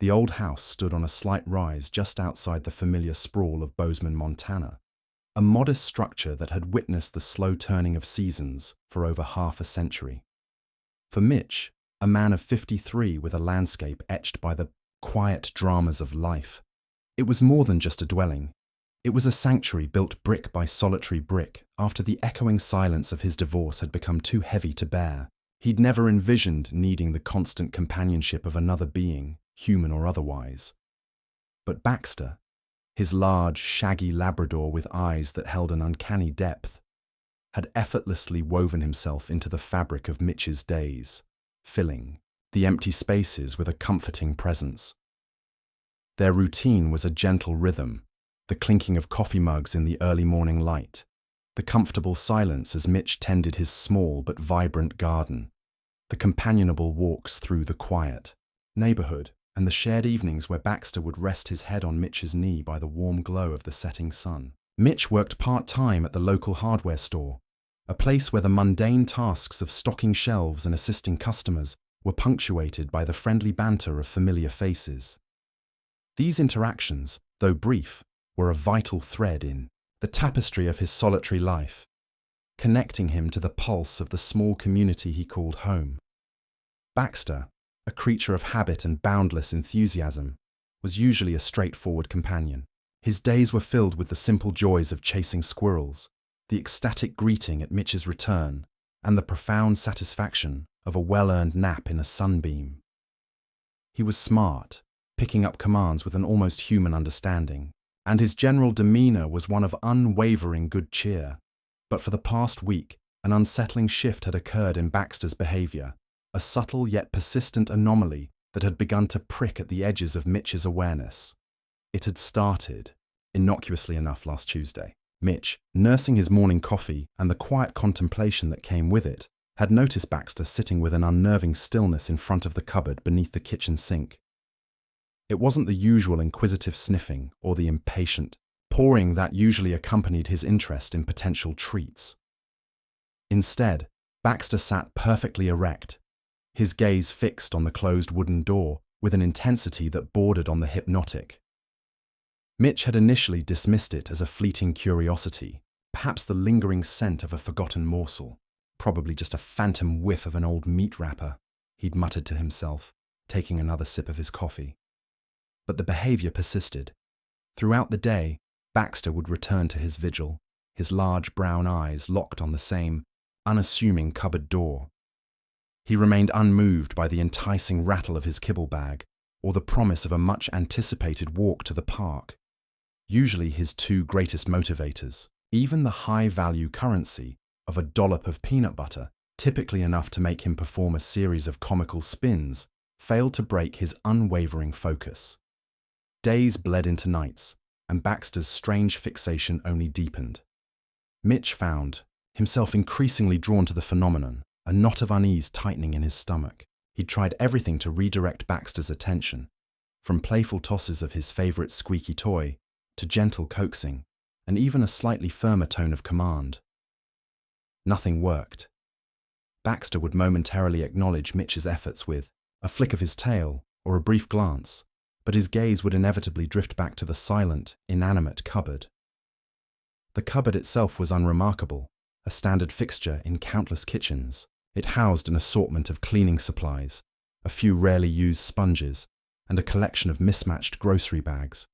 The old house stood on a slight rise just outside the familiar sprawl of Bozeman, Montana, a modest structure that had witnessed the slow turning of seasons for over half a century. For Mitch, a man of 53 with a landscape etched by the quiet dramas of life, it was more than just a dwelling. It was a sanctuary built brick by solitary brick after the echoing silence of his divorce had become too heavy to bear. He'd never envisioned needing the constant companionship of another being, human or otherwise. But Baxter, his large, shaggy Labrador with eyes that held an uncanny depth, had effortlessly woven himself into the fabric of Mitch's days, filling the empty spaces with a comforting presence. Their routine was a gentle rhythm, the clinking of coffee mugs in the early morning light, the comfortable silence as Mitch tended his small but vibrant garden, the companionable walks through the quiet neighborhood, and the shared evenings where Baxter would rest his head on Mitch's knee by the warm glow of the setting sun. Mitch worked part-time at the local hardware store, a place where the mundane tasks of stocking shelves and assisting customers were punctuated by the friendly banter of familiar faces. These interactions, though brief, were a vital thread in the tapestry of his solitary life, connecting him to the pulse of the small community he called home. Baxter, a creature of habit and boundless enthusiasm, was usually a straightforward companion. His days were filled with the simple joys of chasing squirrels, the ecstatic greeting at Mitch's return, and the profound satisfaction of a well-earned nap in a sunbeam. He was smart, picking up commands with an almost human understanding, and his general demeanor was one of unwavering good cheer. But for the past week, an unsettling shift had occurred in Baxter's behavior, a subtle yet persistent anomaly that had begun to prick at the edges of Mitch's awareness. It had started, innocuously enough, last Tuesday. Mitch, nursing his morning coffee and the quiet contemplation that came with it, had noticed Baxter sitting with an unnerving stillness in front of the cupboard beneath the kitchen sink. It wasn't the usual inquisitive sniffing or the impatient pawing that usually accompanied his interest in potential treats. Instead, Baxter sat perfectly erect, his gaze fixed on the closed wooden door with an intensity that bordered on the hypnotic. Mitch had initially dismissed it as a fleeting curiosity, perhaps the lingering scent of a forgotten morsel, probably just a phantom whiff of an old meat wrapper, he'd muttered to himself, taking another sip of his coffee. But the behavior persisted. Throughout the day, Baxter would return to his vigil, his large brown eyes locked on the same unassuming cupboard door. He remained unmoved by the enticing rattle of his kibble bag or the promise of a much-anticipated walk to the park. Usually his two greatest motivators, even the high-value currency of a dollop of peanut butter, typically enough to make him perform a series of comical spins, failed to break his unwavering focus. Days bled into nights, and Baxter's strange fixation only deepened. Mitch found himself increasingly drawn to the phenomenon, a knot of unease tightening in his stomach. He'd tried everything to redirect Baxter's attention, from playful tosses of his favorite squeaky toy to gentle coaxing, and even a slightly firmer tone of command. Nothing worked. Baxter would momentarily acknowledge Mitch's efforts with a flick of his tail or a brief glance, but his gaze would inevitably drift back to the silent, inanimate cupboard. The cupboard itself was unremarkable, a standard fixture in countless kitchens. It housed an assortment of cleaning supplies, a few rarely used sponges, and a collection of mismatched grocery bags.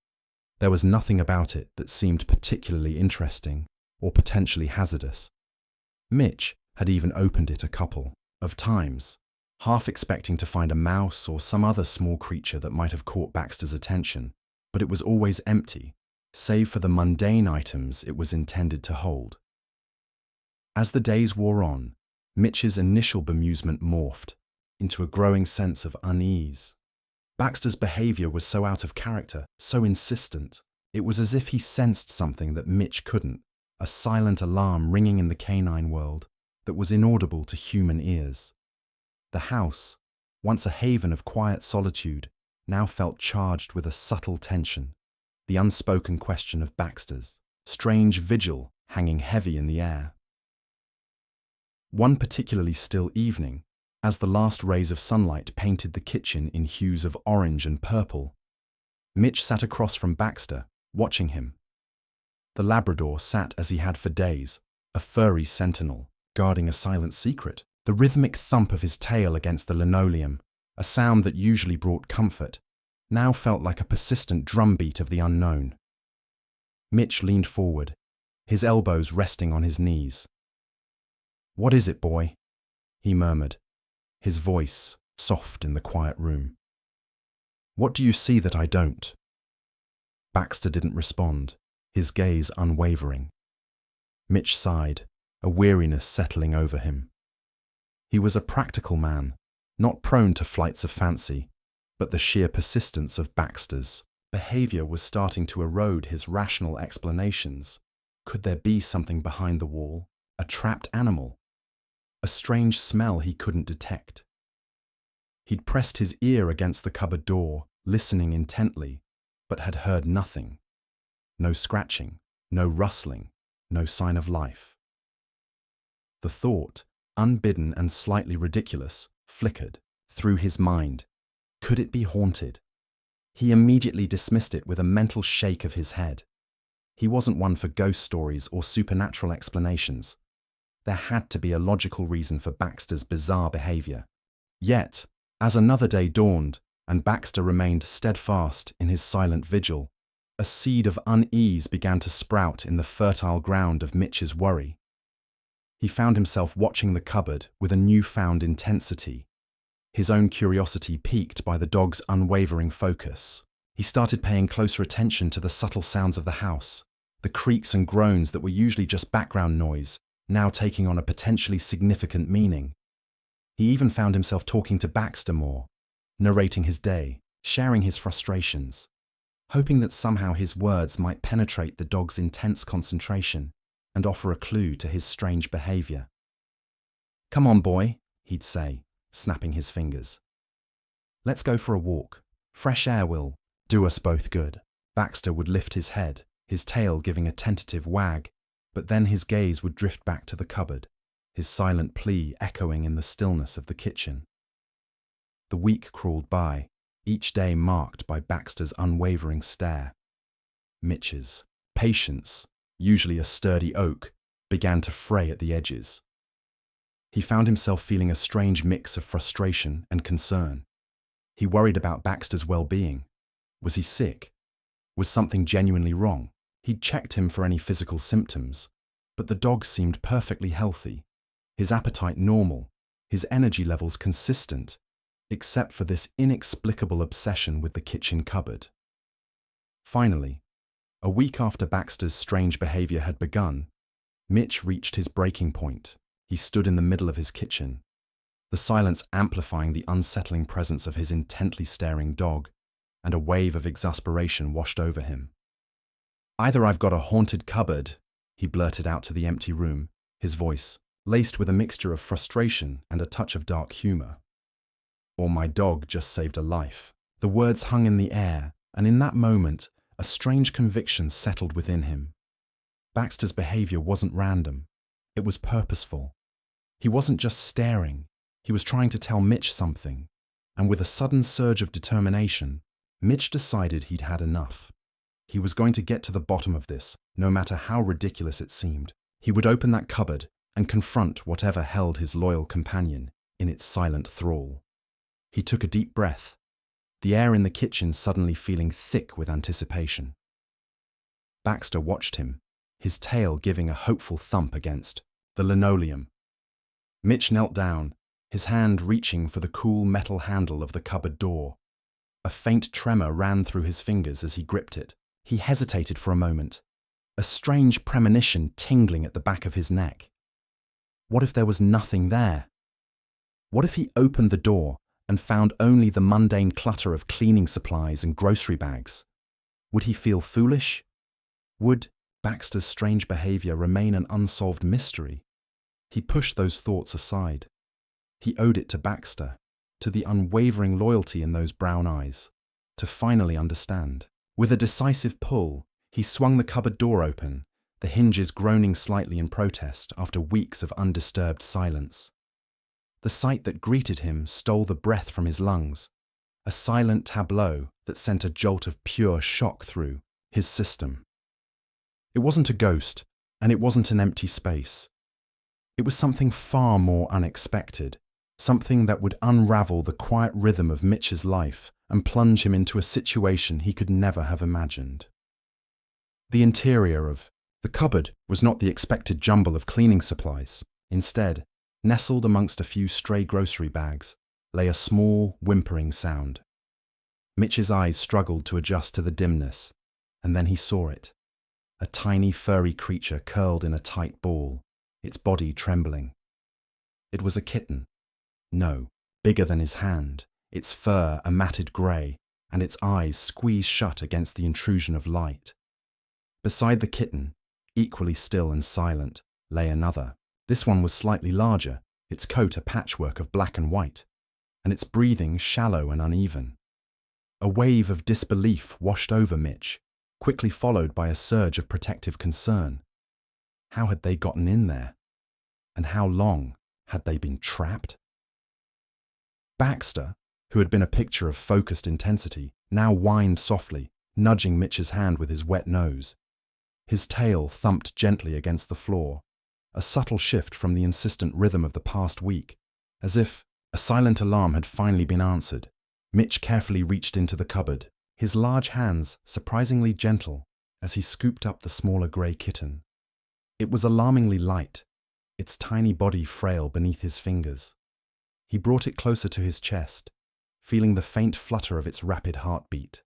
There was nothing about it that seemed particularly interesting or potentially hazardous. Mitch had even opened it a couple of times, half expecting to find a mouse or some other small creature that might have caught Baxter's attention, but it was always empty, save for the mundane items it was intended to hold. As the days wore on, Mitch's initial bemusement morphed into a growing sense of unease. Baxter's behavior was so out of character, so insistent. It was as if he sensed something that Mitch couldn't, a silent alarm ringing in the canine world that was inaudible to human ears. The house, once a haven of quiet solitude, now felt charged with a subtle tension, the unspoken question of Baxter's strange vigil hanging heavy in the air. One particularly still evening, As the last rays of sunlight painted the kitchen in hues of orange and purple, Mitch sat across from Baxter, watching him. The Labrador sat as he had for days, a furry sentinel, guarding a silent secret. The rhythmic thump of his tail against the linoleum, a sound that usually brought comfort, now felt like a persistent drumbeat of the unknown. Mitch leaned forward, his elbows resting on his knees. "What is it, boy?" he murmured, his voice soft in the quiet room. "What do you see that I don't?" Baxter didn't respond, his gaze unwavering. Mitch sighed, a weariness settling over him. He was a practical man, not prone to flights of fancy, but the sheer persistence of Baxter's behavior was starting to erode his rational explanations. Could there be something behind the wall, a trapped animal, a strange smell he couldn't detect? He'd pressed his ear against the cupboard door, listening intently, but had heard nothing. No scratching, no rustling, no sign of life. The thought, unbidden and slightly ridiculous, flickered through his mind. Could it be haunted? He immediately dismissed it with a mental shake of his head. He wasn't one for ghost stories or supernatural explanations. There had to be a logical reason for Baxter's bizarre behavior. Yet, as another day dawned and Baxter remained steadfast in his silent vigil, a seed of unease began to sprout in the fertile ground of Mitch's worry. He found himself watching the cupboard with a newfound intensity, his own curiosity piqued by the dog's unwavering focus. He started paying closer attention to the subtle sounds of the house, the creaks and groans that were usually just background noise, now taking on a potentially significant meaning. He even found himself talking to Baxter more, narrating his day, sharing his frustrations, hoping that somehow his words might penetrate the dog's intense concentration and offer a clue to his strange behavior. "Come on, boy," he'd say, snapping his fingers. "Let's go for a walk. Fresh air will do us both good." Baxter would lift his head, his tail giving a tentative wag, but then his gaze would drift back to the cupboard, his silent plea echoing in the stillness of the kitchen. The week crawled by, each day marked by Baxter's unwavering stare. Mitch's patience, usually a sturdy oak, began to fray at the edges. He found himself feeling a strange mix of frustration and concern. He worried about Baxter's well-being. Was he sick? Was something genuinely wrong? He'd checked him for any physical symptoms, but the dog seemed perfectly healthy, his appetite normal, his energy levels consistent, except for this inexplicable obsession with the kitchen cupboard. Finally, a week after Baxter's strange behavior had begun, Mitch reached his breaking point. He stood in the middle of his kitchen, the silence amplifying the unsettling presence of his intently staring dog, and a wave of exasperation washed over him. "Either I've got a haunted cupboard," he blurted out to the empty room, his voice laced with a mixture of frustration and a touch of dark humor, "or my dog just saved a life." The words hung in the air, and in that moment, a strange conviction settled within him. Baxter's behavior wasn't random. It was purposeful. He wasn't just staring. He was trying to tell Mitch something. And with a sudden surge of determination, Mitch decided he'd had enough. He was going to get to the bottom of this, no matter how ridiculous it seemed. He would open that cupboard and confront whatever held his loyal companion in its silent thrall. He took a deep breath, the air in the kitchen suddenly feeling thick with anticipation. Baxter watched him, his tail giving a hopeful thump against the linoleum. Mitch knelt down, his hand reaching for the cool metal handle of the cupboard door. A faint tremor ran through his fingers as he gripped it. He hesitated for a moment, a strange premonition tingling at the back of his neck. What if there was nothing there? What if he opened the door and found only the mundane clutter of cleaning supplies and grocery bags? Would he feel foolish? Would Baxter's strange behavior remain an unsolved mystery? He pushed those thoughts aside. He owed it to Baxter, to the unwavering loyalty in those brown eyes, to finally understand. With a decisive pull, he swung the cupboard door open, the hinges groaning slightly in protest after weeks of undisturbed silence. The sight that greeted him stole the breath from his lungs, a silent tableau that sent a jolt of pure shock through his system. It wasn't a ghost, and it wasn't an empty space. It was something far more unexpected, something that would unravel the quiet rhythm of Mitch's life and plunge him into a situation he could never have imagined. The interior of the cupboard was not the expected jumble of cleaning supplies. Instead, nestled amongst a few stray grocery bags, lay a small, whimpering sound. Mitch's eyes struggled to adjust to the dimness, and then he saw it. A tiny, furry creature curled in a tight ball, its body trembling. It was a kitten. No, bigger than his hand, its fur a matted grey, and its eyes squeezed shut against the intrusion of light. Beside the kitten, equally still and silent, lay another. This one was slightly larger, its coat a patchwork of black and white, and its breathing shallow and uneven. A wave of disbelief washed over Mitch, quickly followed by a surge of protective concern. How had they gotten in there? And how long had they been trapped? Baxter, who had been a picture of focused intensity, now whined softly, nudging Mitch's hand with his wet nose. His tail thumped gently against the floor, a subtle shift from the insistent rhythm of the past week, as if a silent alarm had finally been answered. Mitch carefully reached into the cupboard, his large hands surprisingly gentle as he scooped up the smaller grey kitten. It was alarmingly light, its tiny body frail beneath his fingers. He brought it closer to his chest, feeling the faint flutter of its rapid heartbeat.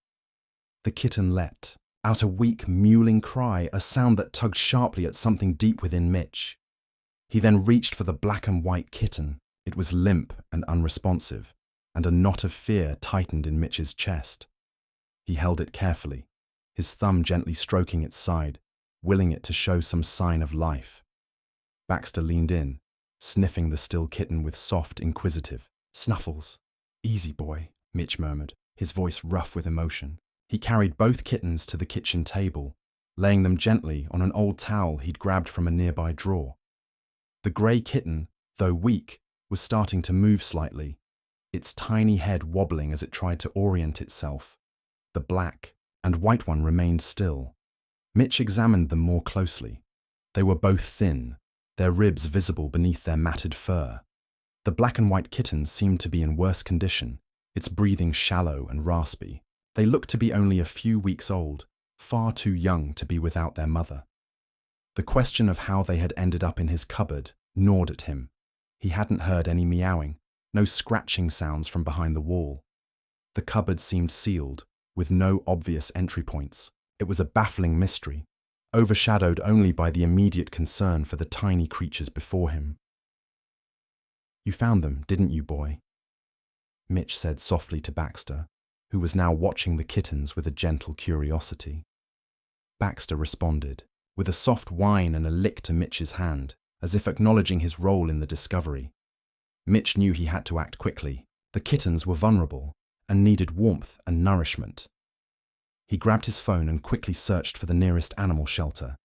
The kitten leapt out a weak, mewling cry, a sound that tugged sharply at something deep within Mitch. He then reached for the black and white kitten. It was limp and unresponsive, and a knot of fear tightened in Mitch's chest. He held it carefully, his thumb gently stroking its side, willing it to show some sign of life. Baxter leaned in, sniffing the still kitten with soft, inquisitive snuffles. "Easy, boy," Mitch murmured, his voice rough with emotion. He carried both kittens to the kitchen table, laying them gently on an old towel he'd grabbed from a nearby drawer. The grey kitten, though weak, was starting to move slightly, its tiny head wobbling as it tried to orient itself. The black and white one remained still. Mitch examined them more closely. They were both thin, their ribs visible beneath their matted fur. The black and white kitten seemed to be in worse condition, its breathing shallow and raspy. They looked to be only a few weeks old, far too young to be without their mother. The question of how they had ended up in his cupboard gnawed at him. He hadn't heard any meowing, no scratching sounds from behind the wall. The cupboard seemed sealed, with no obvious entry points. It was a baffling mystery, overshadowed only by the immediate concern for the tiny creatures before him. "You found them, didn't you, boy?" Mitch said softly to Baxter, who was now watching the kittens with a gentle curiosity. Baxter responded, with a soft whine and a lick to Mitch's hand, as if acknowledging his role in the discovery. Mitch knew he had to act quickly. The kittens were vulnerable and needed warmth and nourishment. He grabbed his phone and quickly searched for the nearest animal shelter.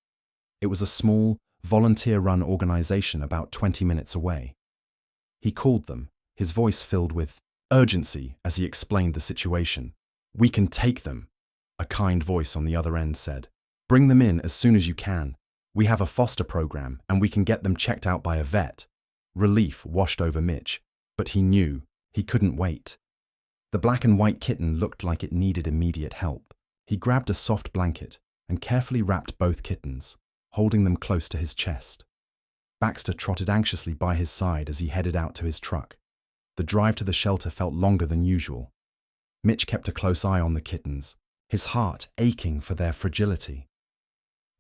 It was a small, volunteer-run organization about 20 minutes away. He called them, his voice filled with urgency as he explained the situation. "We can take them," a kind voice on the other end said. "Bring them in as soon as you can. We have a foster program and we can get them checked out by a vet." Relief washed over Mitch, but he knew he couldn't wait. The black and white kitten looked like it needed immediate help. He grabbed a soft blanket and carefully wrapped both kittens, holding them close to his chest. Baxter trotted anxiously by his side as he headed out to his truck. The drive to the shelter felt longer than usual. Mitch kept a close eye on the kittens, his heart aching for their fragility.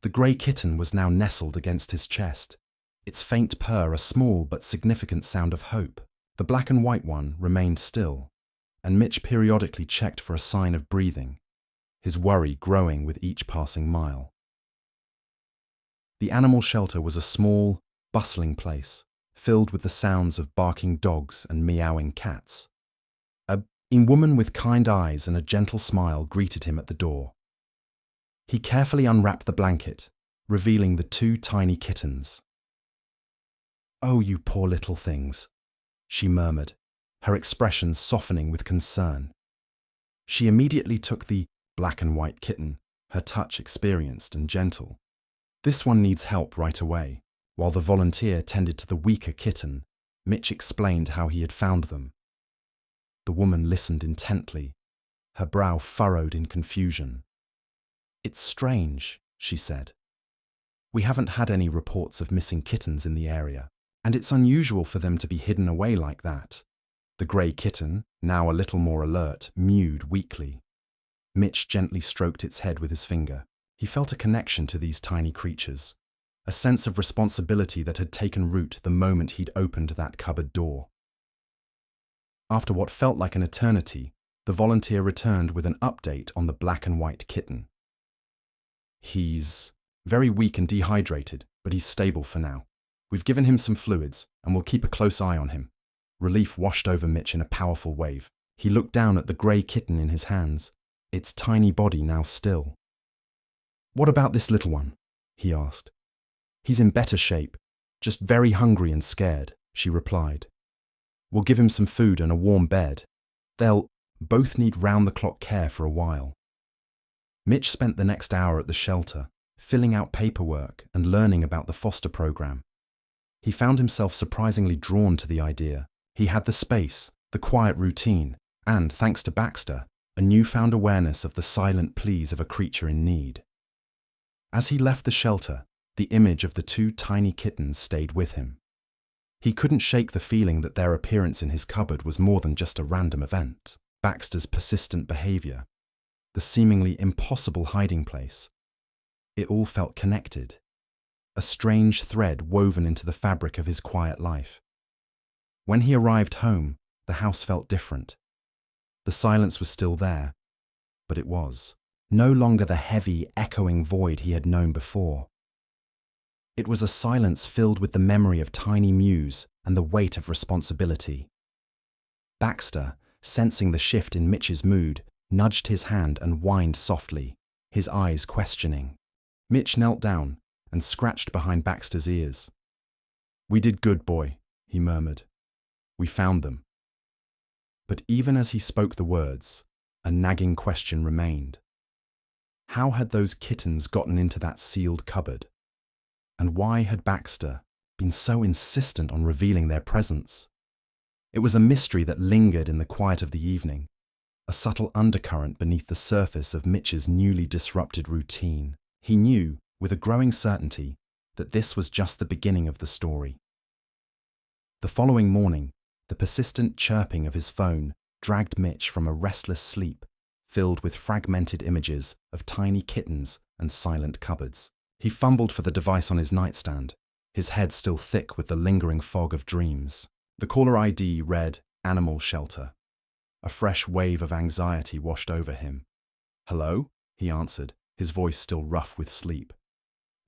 The grey kitten was now nestled against his chest, its faint purr a small but significant sound of hope. The black and white one remained still, and Mitch periodically checked for a sign of breathing, his worry growing with each passing mile. The animal shelter was a small, bustling place, filled with the sounds of barking dogs and meowing cats. A woman with kind eyes and a gentle smile greeted him at the door. He carefully unwrapped the blanket, revealing the two tiny kittens. "Oh, you poor little things," she murmured, her expression softening with concern. She immediately took the black and white kitten, her touch experienced and gentle. This one needs help right away. While the volunteer tended to the weaker kitten, Mitch explained how he had found them. The woman listened intently, her brow furrowed in confusion. "It's strange," she said. "We haven't had any reports of missing kittens in the area, and it's unusual for them to be hidden away like that." The grey kitten, now a little more alert, mewed weakly. Mitch gently stroked its head with his finger. He felt a connection to these tiny creatures, a sense of responsibility that had taken root the moment he'd opened that cupboard door. After what felt like an eternity, the volunteer returned with an update on the black and white kitten. "He's very weak and dehydrated, but he's stable for now. We've given him some fluids, and we'll keep a close eye on him." Relief washed over Mitch in a powerful wave. He looked down at the grey kitten in his hands, its tiny body now still. "What about this little one?" he asked. "He's in better shape, just very hungry and scared," she replied. "We'll give him some food and a warm bed. They'll both need round-the-clock care for a while." Mitch spent the next hour at the shelter, filling out paperwork and learning about the foster program. He found himself surprisingly drawn to the idea. He had the space, the quiet routine, and, thanks to Baxter, a newfound awareness of the silent pleas of a creature in need. As he left the shelter, the image of the two tiny kittens stayed with him. He couldn't shake the feeling that their appearance in his cupboard was more than just a random event. Baxter's persistent behavior, the seemingly impossible hiding place. It all felt connected, a strange thread woven into the fabric of his quiet life. When he arrived home, the house felt different. The silence was still there, but it was no longer the heavy, echoing void he had known before. It was a silence filled with the memory of tiny mews and the weight of responsibility. Baxter, sensing the shift in Mitch's mood, nudged his hand and whined softly, his eyes questioning. Mitch knelt down and scratched behind Baxter's ears. "We did good, boy," he murmured. "We found them." But even as he spoke the words, a nagging question remained. How had those kittens gotten into that sealed cupboard? And why had Baxter been so insistent on revealing their presence? It was a mystery that lingered in the quiet of the evening, a subtle undercurrent beneath the surface of Mitch's newly disrupted routine. He knew, with a growing certainty, that this was just the beginning of the story. The following morning, the persistent chirping of his phone dragged Mitch from a restless sleep filled with fragmented images of tiny kittens and silent cupboards. He fumbled for the device on his nightstand, his head still thick with the lingering fog of dreams. The caller ID read "Animal Shelter." A fresh wave of anxiety washed over him. "Hello?" he answered, his voice still rough with sleep.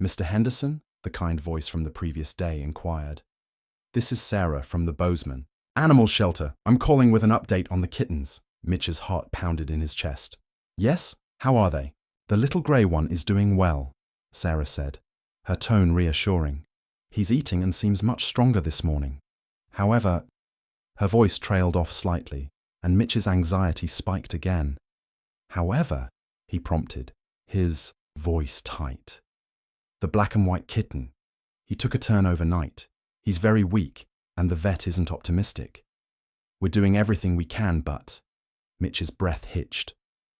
"Mr. Henderson?" the kind voice from the previous day inquired. "This is Sarah from the Bozeman. Animal Shelter. I'm calling with an update on the kittens." Mitch's heart pounded in his chest. "Yes? How are they?" "The little grey one is doing well," Sarah said, her tone reassuring. "He's eating and seems much stronger this morning. However," her voice trailed off slightly, and Mitch's anxiety spiked again. "However," he prompted, his voice tight. "The black and white kitten. He took a turn overnight. He's very weak, and the vet isn't optimistic. We're doing everything we can, but..." Mitch's breath hitched.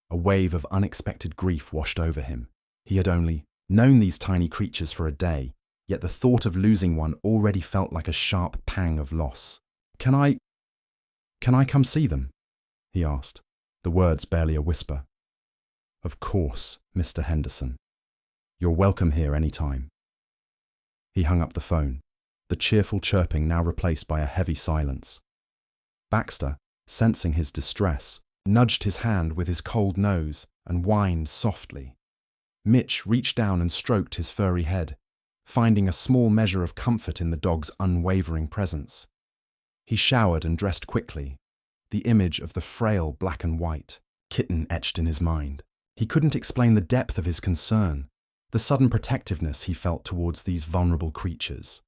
A wave of unexpected grief washed over him. He had only known these tiny creatures for a day, yet the thought of losing one already felt like a sharp pang of loss. Can I come see them?" he asked, the words barely a whisper. "Of course, Mr. Henderson. You're welcome here any time." He hung up the phone, the cheerful chirping now replaced by a heavy silence. Baxter, sensing his distress, nudged his hand with his cold nose and whined softly. Mitch reached down and stroked his furry head, finding a small measure of comfort in the dog's unwavering presence. He showered and dressed quickly, the image of the frail black and white kitten etched in his mind. He couldn't explain the depth of his concern, the sudden protectiveness he felt towards these vulnerable creatures.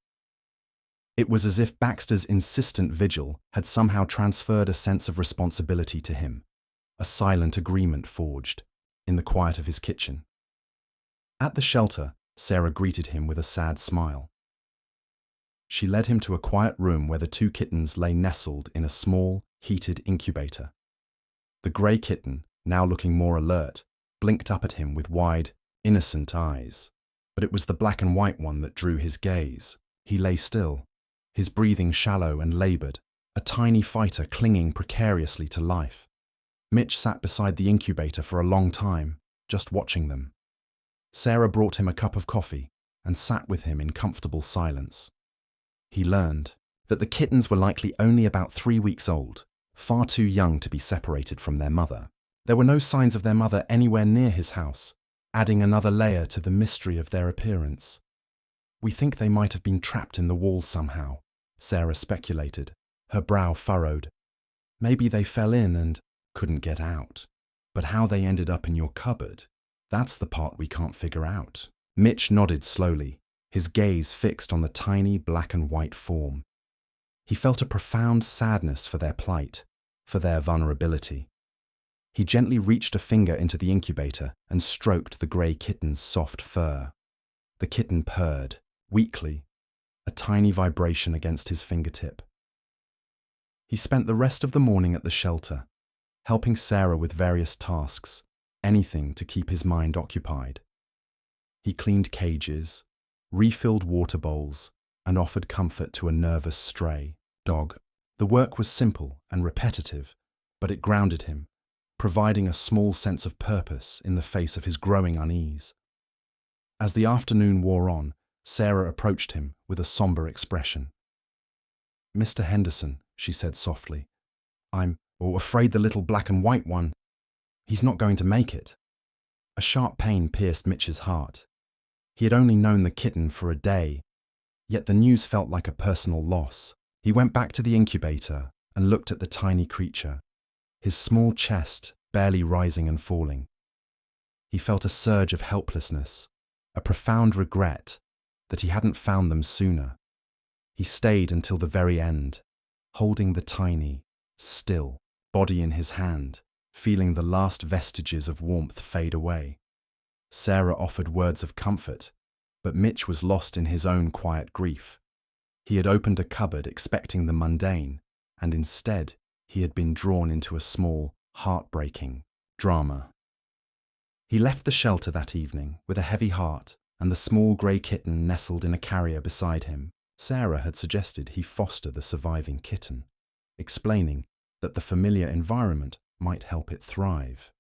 It was as if Baxter's insistent vigil had somehow transferred a sense of responsibility to him, a silent agreement forged in the quiet of his kitchen. At the shelter, Sarah greeted him with a sad smile. She led him to a quiet room where the two kittens lay nestled in a small, heated incubator. The grey kitten, now looking more alert, blinked up at him with wide, innocent eyes. But it was the black and white one that drew his gaze. He lay still, his breathing shallow and laboured, a tiny fighter clinging precariously to life. Mitch sat beside the incubator for a long time, just watching them. Sarah brought him a cup of coffee and sat with him in comfortable silence. He learned that the kittens were likely only about 3 weeks old, far too young to be separated from their mother. There were no signs of their mother anywhere near his house, adding another layer to the mystery of their appearance. "We think they might have been trapped in the wall somehow," Sarah speculated, her brow furrowed. "Maybe they fell in and couldn't get out. But how they ended up in your cupboard, that's the part we can't figure out." Mitch nodded slowly, his gaze fixed on the tiny black and white form. He felt a profound sadness for their plight, for their vulnerability. He gently reached a finger into the incubator and stroked the grey kitten's soft fur. The kitten purred, weakly, a tiny vibration against his fingertip. He spent the rest of the morning at the shelter, helping Sarah with various tasks, anything to keep his mind occupied. He cleaned cages, refilled water bowls, and offered comfort to a nervous stray dog. The work was simple and repetitive, but it grounded him, providing a small sense of purpose in the face of his growing unease. As the afternoon wore on, Sarah approached him with a somber expression. "Mr. Henderson," she said softly, I'm afraid the little black and white one, he's not going to make it." A sharp pain pierced Mitch's heart. He had only known the kitten for a day, yet the news felt like a personal loss. He went back to the incubator and looked at the tiny creature, his small chest barely rising and falling. He felt a surge of helplessness, a profound regret that he hadn't found them sooner. He stayed until the very end, holding the tiny, still body in his hand, feeling the last vestiges of warmth fade away. Sarah offered words of comfort, but Mitch was lost in his own quiet grief. He had opened a cupboard expecting the mundane, and instead he had been drawn into a small, heartbreaking drama. He left the shelter that evening with a heavy heart and the small grey kitten nestled in a carrier beside him. Sarah had suggested he foster the surviving kitten, explaining that the familiar environment might help it thrive.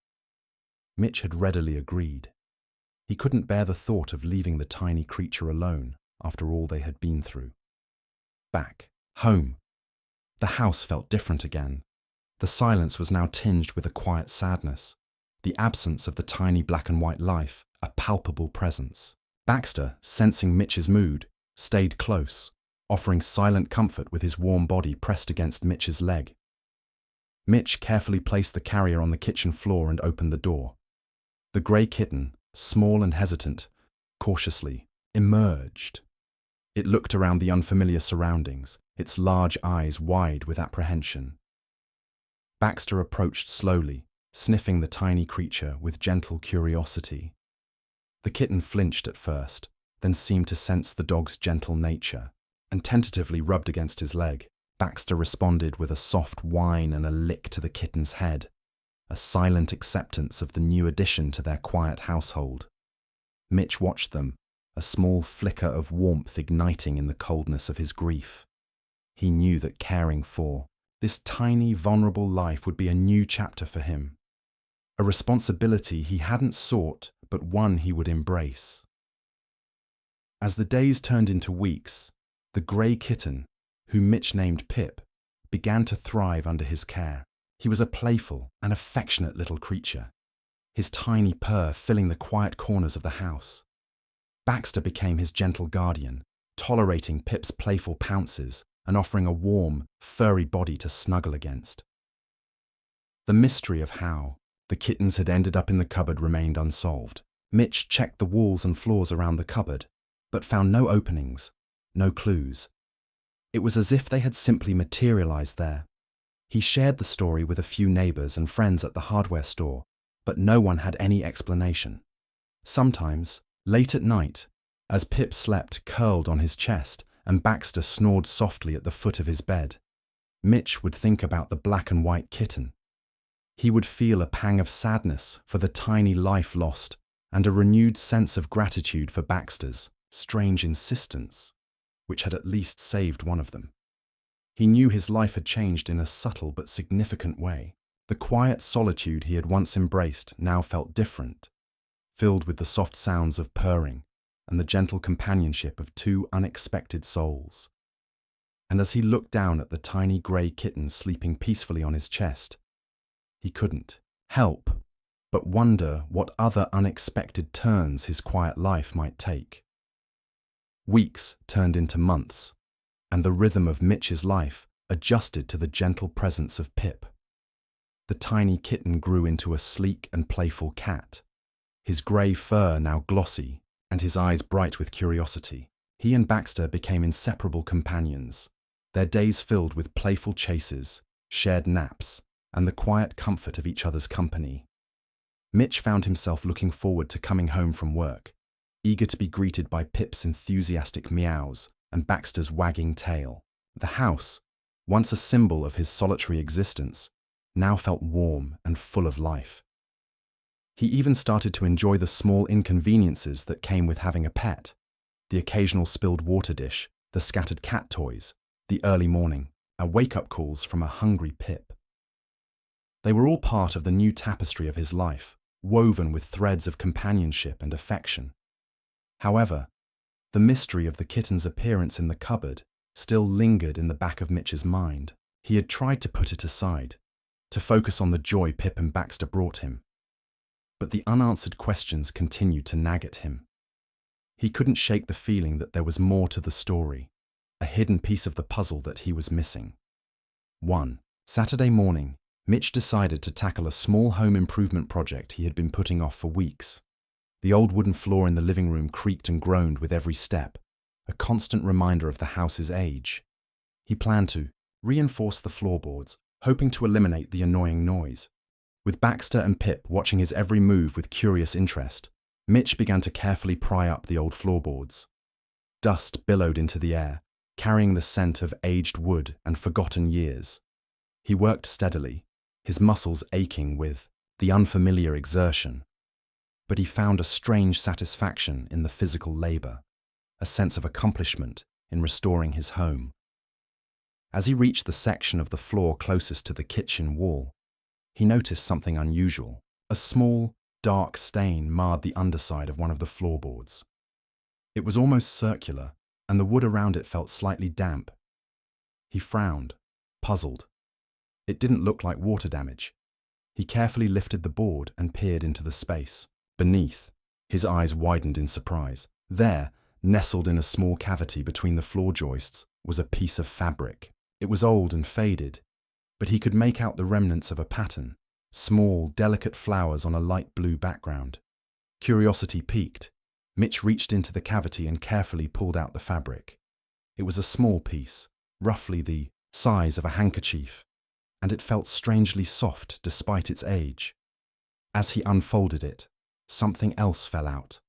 Mitch had readily agreed. He couldn't bear the thought of leaving the tiny creature alone after all they had been through. Back home. The house felt different again. The silence was now tinged with a quiet sadness, the absence of the tiny black and white life, a palpable presence. Baxter, sensing Mitch's mood, stayed close, offering silent comfort with his warm body pressed against Mitch's leg. Mitch carefully placed the carrier on the kitchen floor and opened the door. The grey kitten, small and hesitant, cautiously emerged. It looked around the unfamiliar surroundings, its large eyes wide with apprehension. Baxter approached slowly, sniffing the tiny creature with gentle curiosity. The kitten flinched at first, then seemed to sense the dog's gentle nature, and tentatively rubbed against his leg. Baxter responded with a soft whine and a lick to the kitten's head, a silent acceptance of the new addition to their quiet household. Mitch watched them, a small flicker of warmth igniting in the coldness of his grief. He knew that caring for this tiny, vulnerable life would be a new chapter for him, a responsibility he hadn't sought, but one he would embrace. As the days turned into weeks, the grey kitten, whom Mitch named Pip, began to thrive under his care. He was a playful and affectionate little creature, his tiny purr filling the quiet corners of the house. Baxter became his gentle guardian, tolerating Pip's playful pounces and offering a warm, furry body to snuggle against. The mystery of how the kittens had ended up in the cupboard remained unsolved. Mitch checked the walls and floors around the cupboard, but found no openings, no clues. It was as if they had simply materialized there. He shared the story with a few neighbors and friends at the hardware store, but no one had any explanation. Sometimes, late at night, as Pip slept curled on his chest and Baxter snored softly at the foot of his bed, Mitch would think about the black and white kitten. He would feel a pang of sadness for the tiny life lost and a renewed sense of gratitude for Baxter's strange insistence, which had at least saved one of them. He knew his life had changed in a subtle but significant way. The quiet solitude he had once embraced now felt different, filled with the soft sounds of purring and the gentle companionship of two unexpected souls. And as he looked down at the tiny grey kitten sleeping peacefully on his chest, he couldn't help but wonder what other unexpected turns his quiet life might take. Weeks turned into months, and the rhythm of Mitch's life adjusted to the gentle presence of Pip. The tiny kitten grew into a sleek and playful cat, his grey fur now glossy and his eyes bright with curiosity. He and Baxter became inseparable companions, their days filled with playful chases, shared naps, and the quiet comfort of each other's company. Mitch found himself looking forward to coming home from work, eager to be greeted by Pip's enthusiastic meows and Baxter's wagging tail. The house, once a symbol of his solitary existence, now felt warm and full of life. He even started to enjoy the small inconveniences that came with having a pet: the occasional spilled water dish, the scattered cat toys, the early morning, and wake-up calls from a hungry Pip. They were all part of the new tapestry of his life, woven with threads of companionship and affection. However, the mystery of the kitten's appearance in the cupboard still lingered in the back of Mitch's mind. He had tried to put it aside, to focus on the joy Pip and Baxter brought him. But the unanswered questions continued to nag at him. He couldn't shake the feeling that there was more to the story, a hidden piece of the puzzle that he was missing. One Saturday morning, Mitch decided to tackle a small home improvement project he had been putting off for weeks. The old wooden floor in the living room creaked and groaned with every step, a constant reminder of the house's age. He planned to reinforce the floorboards, hoping to eliminate the annoying noise. With Baxter and Pip watching his every move with curious interest, Mitch began to carefully pry up the old floorboards. Dust billowed into the air, carrying the scent of aged wood and forgotten years. He worked steadily, his muscles aching with the unfamiliar exertion. But he found a strange satisfaction in the physical labor, a sense of accomplishment in restoring his home. As he reached the section of the floor closest to the kitchen wall, he noticed something unusual. A small, dark stain marred the underside of one of the floorboards. It was almost circular, and the wood around it felt slightly damp. He frowned, puzzled. It didn't look like water damage. He carefully lifted the board and peered into the space. Beneath, his eyes widened in surprise. There, nestled in a small cavity between the floor joists, was a piece of fabric. It was old and faded, but he could make out the remnants of a pattern, small, delicate flowers on a light blue background. Curiosity piqued. Mitch reached into the cavity and carefully pulled out the fabric. It was a small piece, roughly the size of a handkerchief, and it felt strangely soft despite its age. As he unfolded it, something else fell out.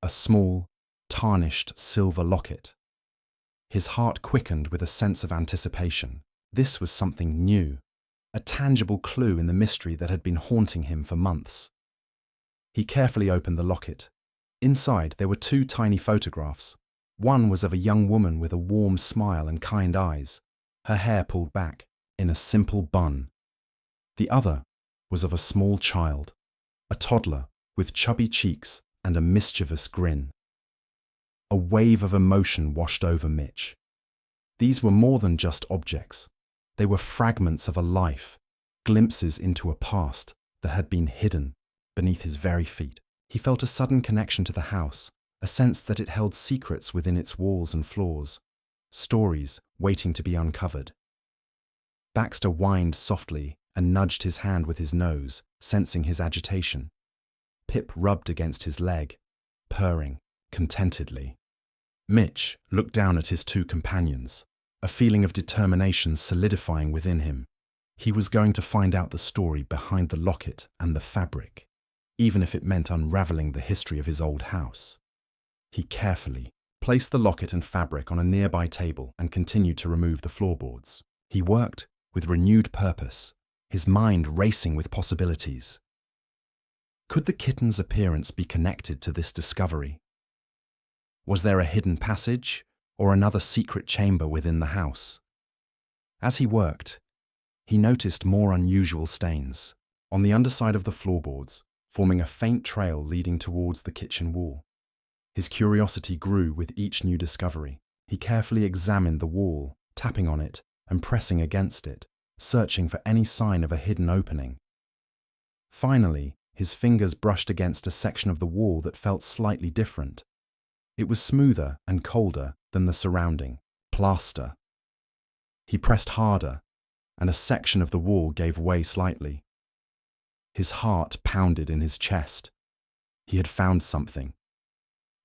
A small, tarnished silver locket. His heart quickened with a sense of anticipation. This was something new, a tangible clue in the mystery that had been haunting him for months. He carefully opened the locket. Inside, there were two tiny photographs. One was of a young woman with a warm smile and kind eyes, her hair pulled back in a simple bun. The other was of a small child, a toddler with chubby cheeks and a mischievous grin. A wave of emotion washed over Mitch. These were more than just objects. They were fragments of a life, glimpses into a past that had been hidden beneath his very feet. He felt a sudden connection to the house, a sense that it held secrets within its walls and floors, stories waiting to be uncovered. Baxter whined softly and nudged his hand with his nose, sensing his agitation. Pip rubbed against his leg, purring contentedly. Mitch looked down at his two companions, a feeling of determination solidifying within him. He was going to find out the story behind the locket and the fabric, even if it meant unraveling the history of his old house. He carefully placed the locket and fabric on a nearby table and continued to remove the floorboards. He worked with renewed purpose, his mind racing with possibilities. Could the kitten's appearance be connected to this discovery? Was there a hidden passage or another secret chamber within the house? As he worked, he noticed more unusual stains on the underside of the floorboards, forming a faint trail leading towards the kitchen wall. His curiosity grew with each new discovery. He carefully examined the wall, tapping on it and pressing against it, searching for any sign of a hidden opening. Finally, his fingers brushed against a section of the wall that felt slightly different. It was smoother and colder than the surrounding plaster. He pressed harder, and a section of the wall gave way slightly. His heart pounded in his chest. He had found something.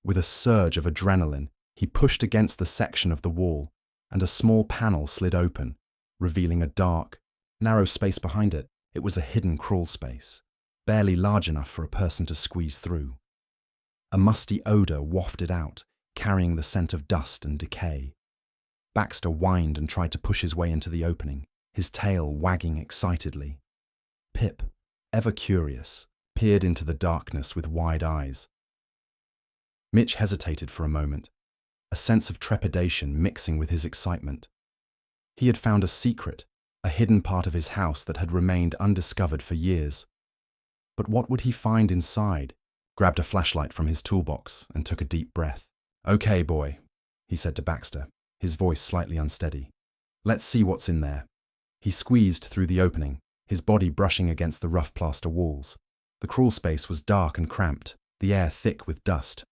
With a surge of adrenaline, he pushed against the section of the wall, and a small panel slid open, revealing a dark, narrow space behind it. It was a hidden crawl space, barely large enough for a person to squeeze through. A musty odor wafted out, carrying the scent of dust and decay. Baxter whined and tried to push his way into the opening, his tail wagging excitedly. Pip, ever curious, peered into the darkness with wide eyes. Mitch hesitated for a moment, a sense of trepidation mixing with his excitement. He had found a secret, a hidden part of his house that had remained undiscovered for years. But what would he find inside? Grabbed a flashlight from his toolbox and took a deep breath. "Okay, boy," he said to Baxter, his voice slightly unsteady. "Let's see what's in there." He squeezed through the opening, his body brushing against the rough plaster walls. The crawl space was dark and cramped, the air thick with dust.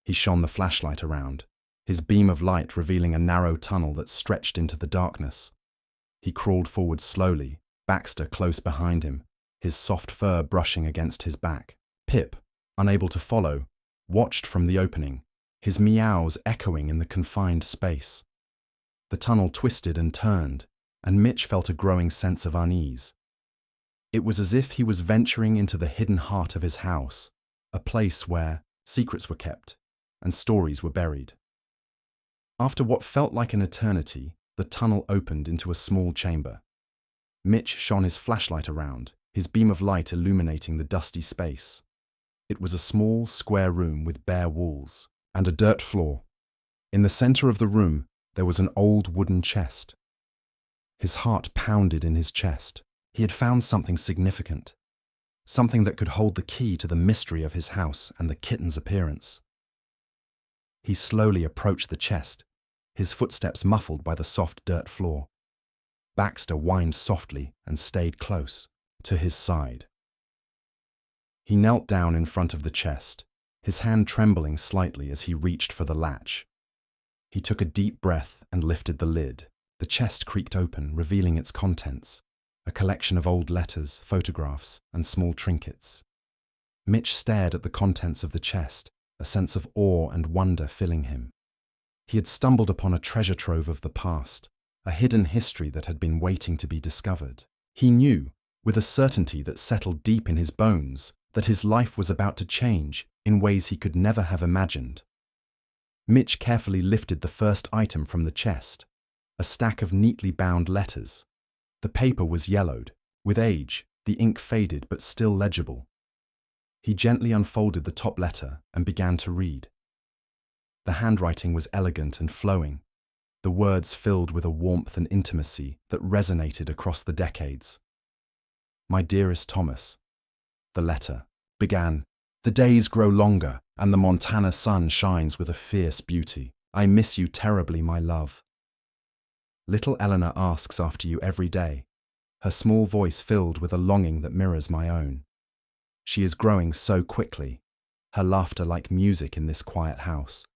He shone the flashlight around, his beam of light revealing a narrow tunnel that stretched into the darkness. He crawled forward slowly, Baxter close behind him, his soft fur brushing against his back. Pip, unable to follow, watched from the opening, his meows echoing in the confined space. The tunnel twisted and turned, and Mitch felt a growing sense of unease. It was as if he was venturing into the hidden heart of his house, a place where secrets were kept and stories were buried. After what felt like an eternity, the tunnel opened into a small chamber. Mitch shone his flashlight around, his beam of light illuminating the dusty space. It was a small, square room with bare walls and a dirt floor. In the center of the room, there was an old wooden chest. His heart pounded in his chest. He had found something significant, something that could hold the key to the mystery of his house and the kitten's appearance. He slowly approached the chest, his footsteps muffled by the soft dirt floor. Baxter whined softly and stayed close, to his side. He knelt down in front of the chest, his hand trembling slightly as he reached for the latch. He took a deep breath and lifted the lid. The chest creaked open, revealing its contents, a collection of old letters, photographs, and small trinkets. Mitch stared at the contents of the chest, a sense of awe and wonder filling him. He had stumbled upon a treasure trove of the past, a hidden history that had been waiting to be discovered. He knew, with a certainty that settled deep in his bones, that his life was about to change in ways he could never have imagined. Mitch carefully lifted the first item from the chest, a stack of neatly bound letters. The paper was yellowed. With age, the ink faded but still legible. He gently unfolded the top letter and began to read. The handwriting was elegant and flowing, the words filled with a warmth and intimacy that resonated across the decades. "My dearest Thomas," the letter began, "the days grow longer and the Montana sun shines with a fierce beauty. I miss you terribly, my love. Little Eleanor asks after you every day, her small voice filled with a longing that mirrors my own. She is growing so quickly, her laughter like music in this quiet house.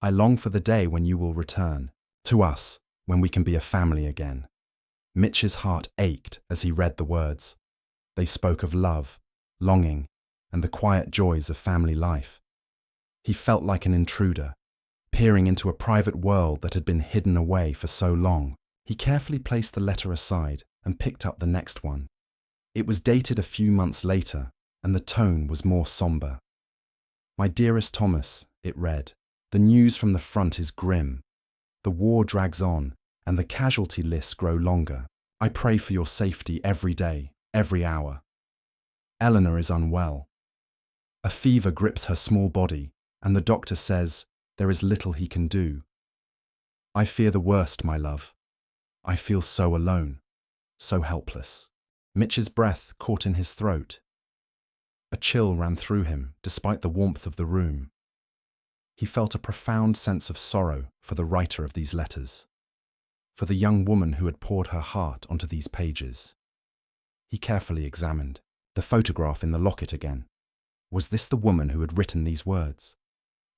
I long for the day when you will return, to us, when we can be a family again." Mitch's heart ached as he read the words. They spoke of love, longing, and the quiet joys of family life. He felt like an intruder, Peering into a private world that had been hidden away for so long, he carefully placed the letter aside and picked up the next one. It was dated a few months later, and the tone was more somber. "My dearest Thomas," it read, "the news from the front is grim. The war drags on, and the casualty lists grow longer. I pray for your safety every day, every hour. Eleanor is unwell. A fever grips her small body, and the doctor says there is little he can do. I fear the worst, my love. I feel so alone, so helpless." Mitch's breath caught in his throat. A chill ran through him, despite the warmth of the room. He felt a profound sense of sorrow for the writer of these letters, for the young woman who had poured her heart onto these pages. He carefully examined the photograph in the locket again. Was this the woman who had written these words?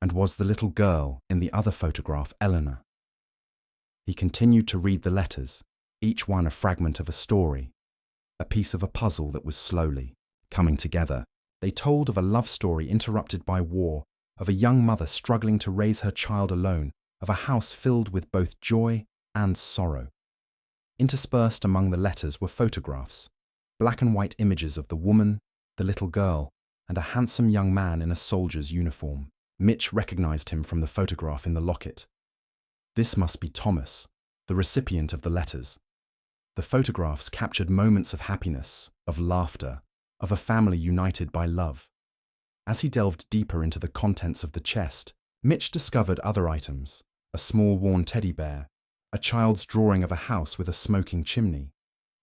And was the little girl in the other photograph Eleanor? He continued to read the letters, each one a fragment of a story, a piece of a puzzle that was slowly coming together. They told of a love story interrupted by war, of a young mother struggling to raise her child alone, of a house filled with both joy and sorrow. Interspersed among the letters were photographs, black and white images of the woman, the little girl, and a handsome young man in a soldier's uniform. Mitch recognized him from the photograph in the locket. This must be Thomas, the recipient of the letters. The photographs captured moments of happiness, of laughter, of a family united by love. As he delved deeper into the contents of the chest, Mitch discovered other items: a small worn teddy bear, a child's drawing of a house with a smoking chimney,